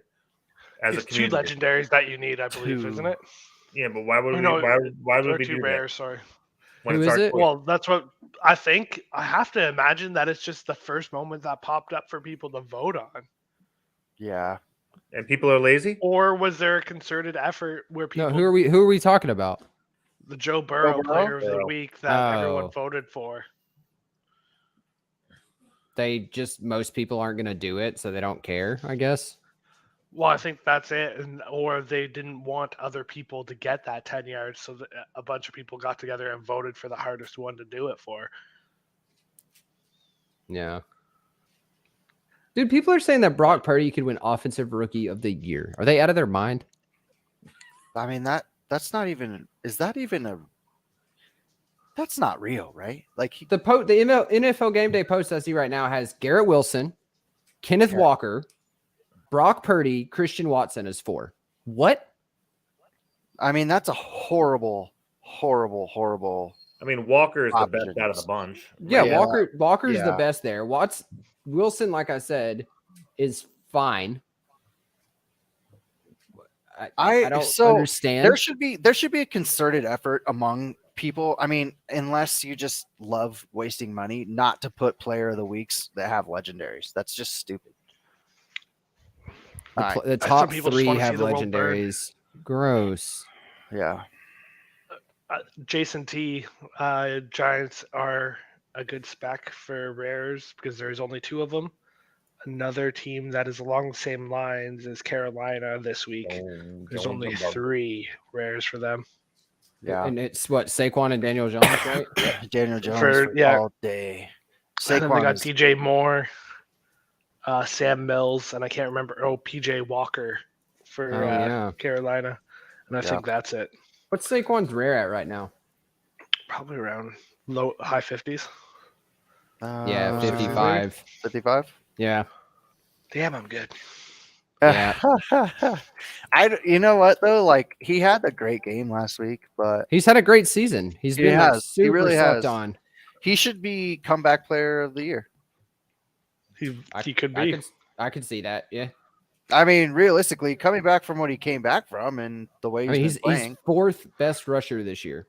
as a It's two community? legendaries that you need, I believe, Two. isn't it? Yeah, but why would Or we? no, Why Or would we two do rares, sorry. that? When Who it's is our it? choice? Well, that's what I think. I have to imagine that it's just the first moment that popped up for people to vote on. Yeah. And people are lazy. Or was there a concerted effort where people, No, who are we talking about? the Joe Burrow Burrow? player of the week that everyone Oh. voted for? Most people aren't gonna do it, so they don't care, I guess. Well, I think that's it. Or they didn't want other people to get that 10 yards, so that a bunch of people got together and voted for the hardest one to do it for. Yeah. Dude, people are saying that Brock Purdy could win Offensive Rookie of the Year. Are they out of their mind? I mean, that's not even. Is that even a? That's not real, right? Like, The NFL Game Day post I see right now has Garrett Wilson, Kenneth Yeah. Walker, Brock Purdy, Christian Watson as 4. What? I mean, that's a horrible. I mean, Walker is the best Options. out of the bunch. Yeah, Yeah. Walker's the Yeah. best there. Wilson, like I said, is fine. I don't understand. There should be a concerted effort among people. I mean, unless you just love wasting money, not to put player of the weeks that have legendaries. That's just stupid. The, All pl- right. the top people just 3 wanna see have the world burn. legendaries. Gross. Yeah. Jason T, Giants are a good spec for rares because there's only 2 of them. Another team that is along the same lines is Carolina this week. There's only 3 rares for them. Yeah. And it's what, Saquon and Daniel Jones, right? Daniel Jones For- yeah. all day. And then they got Saquon is- DJ Moore, Sam Mills, and I can't remember. PJ Walker for Oh, yeah. Carolina. And I Yeah. think that's it. What's Saquon's rare at right now? Probably around high 50s. Yeah, 55. 55. 55? Yeah. Damn, I'm good. Yeah. You know what though? Like, he had a great game last week, but He's had a great season. He's He been like, has. He super really slept has. on. he should be comeback player of the year. He could be. I could see that. Yeah. I mean, realistically, coming back from what he came back from and the way I mean, he's he's playing, 4th best rusher this year.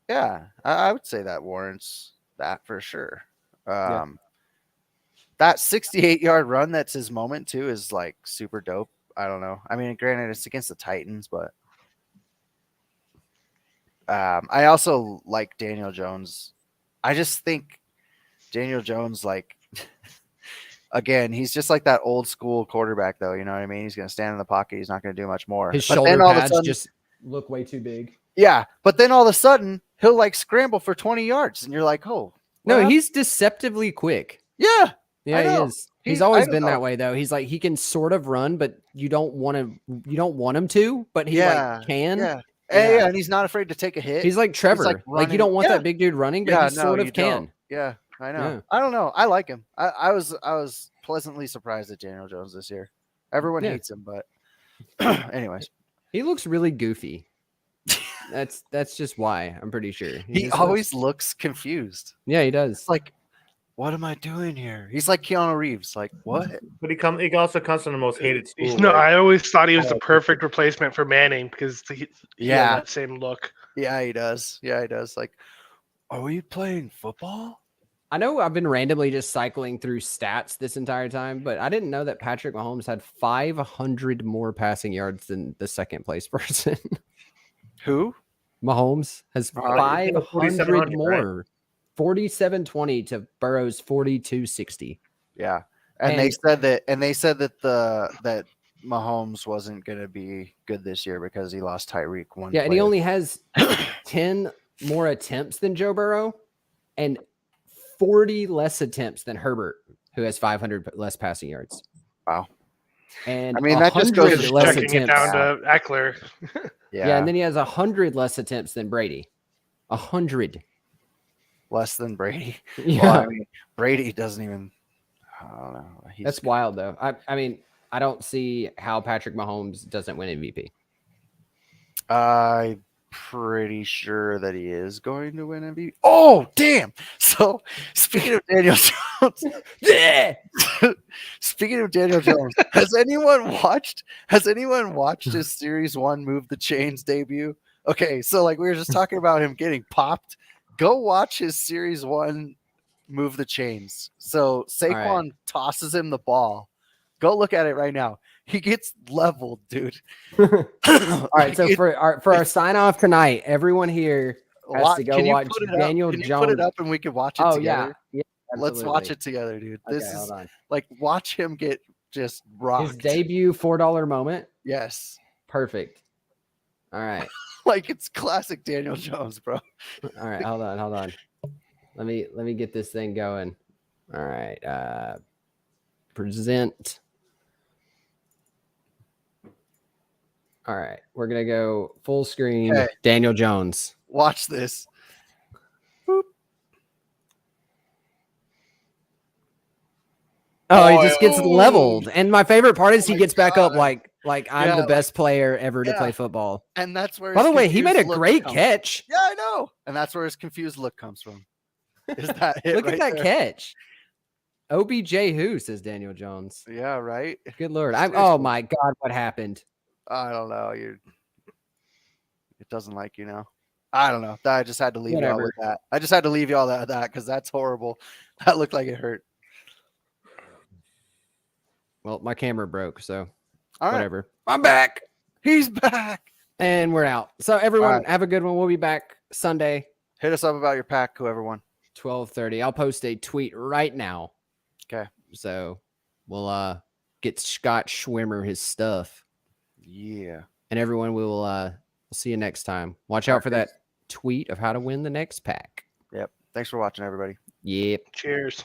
yeah, I would say that warrants that for sure. Yeah. That 68-yard run that's his moment too is like super dope. I don't know. I mean, granted, it's against the Titans, but I also like Daniel Jones. I just think Daniel Jones, like, again, he's just like that old school quarterback, though. You know what I mean? He's going to stand in the pocket. He's not going to do much more. His But shoulder then all of a pads sudden- just look way too big. yeah. But then all of a sudden, he'll like scramble for 20 yards, and you're like, oh, No, what happened? he's deceptively quick. yeah. Yeah, he know. is. He's- He's always I been know. that way though. He's like he can sort of run, but you don't want him to, but he Yeah, like can. Yeah. Yeah. And he's not afraid to take a hit. He's like Trevor. Like, you running- don't want yeah. that big dude running, but he sort of you can. don't. Yeah, I know. Yeah. I don't know. I like him. I was pleasantly surprised at Daniel Jones this year. Everyone Yeah. hates him, but anyways, He looks really goofy. That's just why, I'm pretty sure. he just always looks confused. Yeah, he does. It's like, what am I doing here? He's like Keanu Reeves. Like, what? But he also comes from the most hated school. No, right? I always thought he was the perfect replacement for Manning because he had Yeah. that same look. Yeah, he does. Yeah, he does. Like, are we playing football? I know I've been randomly just cycling through stats this entire time, but I didn't know that Patrick Mahomes had 500 more passing yards than the second place person. Who? Mahomes has Uh, 500 4,700, more. 4720 to Burrow's 4260. Yeah. And they And- said that that Mahomes wasn't going to be good this year because he lost Tyreek one. Yeah, and he play. only has 10 more attempts than Joe Burrow and 40 less attempts than Herbert, who has 500 less passing yards. Wow. And I mean, that just goes 100 to less Checking it attempts. down to Eckler. Yeah, and then he has 100 less attempts than Brady. 100. less than Brady. Yeah, Well, I mean, Brady doesn't even. I don't know. that's wild though. I mean, I don't see how Patrick Mahomes doesn't win MVP. I'm pretty sure that he is going to win MVP. Oh, damn! So, speaking of Daniel Jones, Yeah. speaking of Daniel Jones, has anyone watched his Series 1 Move the Chains debut? Okay, so like we were just talking about him getting popped. Go watch his Series 1 Move the Chains. So Saquon tosses him the ball. Go look at it right now. He gets leveled, dude. All right, so for our sign off tonight, everyone here has to go watch Daniel Can you Jones. put it up and we can watch it Oh together? yeah, Let's watch it together, dude. Okay, This is hold on. like watch him get just rocked. His debut $4 moment. Yes. Perfect. All right. Like it's classic Daniel Jones, bro. All right, hold on. Let me get this thing going. All right. Present. All right, we're gonna go full screen. Okay. Daniel Jones. Watch this. Oh, he just gets leveled. And my favorite part is he gets back up God. like I'm the best player ever to play football. And that's where By his the way, he made a confused look great comes- catch. Yeah, I know. And that's where his confused look comes from. Is that it? Look right at that there? catch. OBJ who, says Daniel Jones. Yeah, right. Good Lord. Oh Seriously. my God, what happened? I don't know. It doesn't like you now. I don't know. I just had to leave y'all with that. I just had to leave y'all that because that's horrible. That looked like it hurt. Well, my camera broke, so All right. whatever. I'm back. He's back. And we're out. So everyone right. have a good one. We'll be back Sunday, Hit us up about your pack, whoever won. 12:30. I'll post a tweet right now. Okay. So we'll get Scott Schwimmer his stuff. Yeah. And everyone will see you next time. Watch out for that tweet of how to win the next pack. Yep. Thanks for watching, everybody. Yep. Cheers.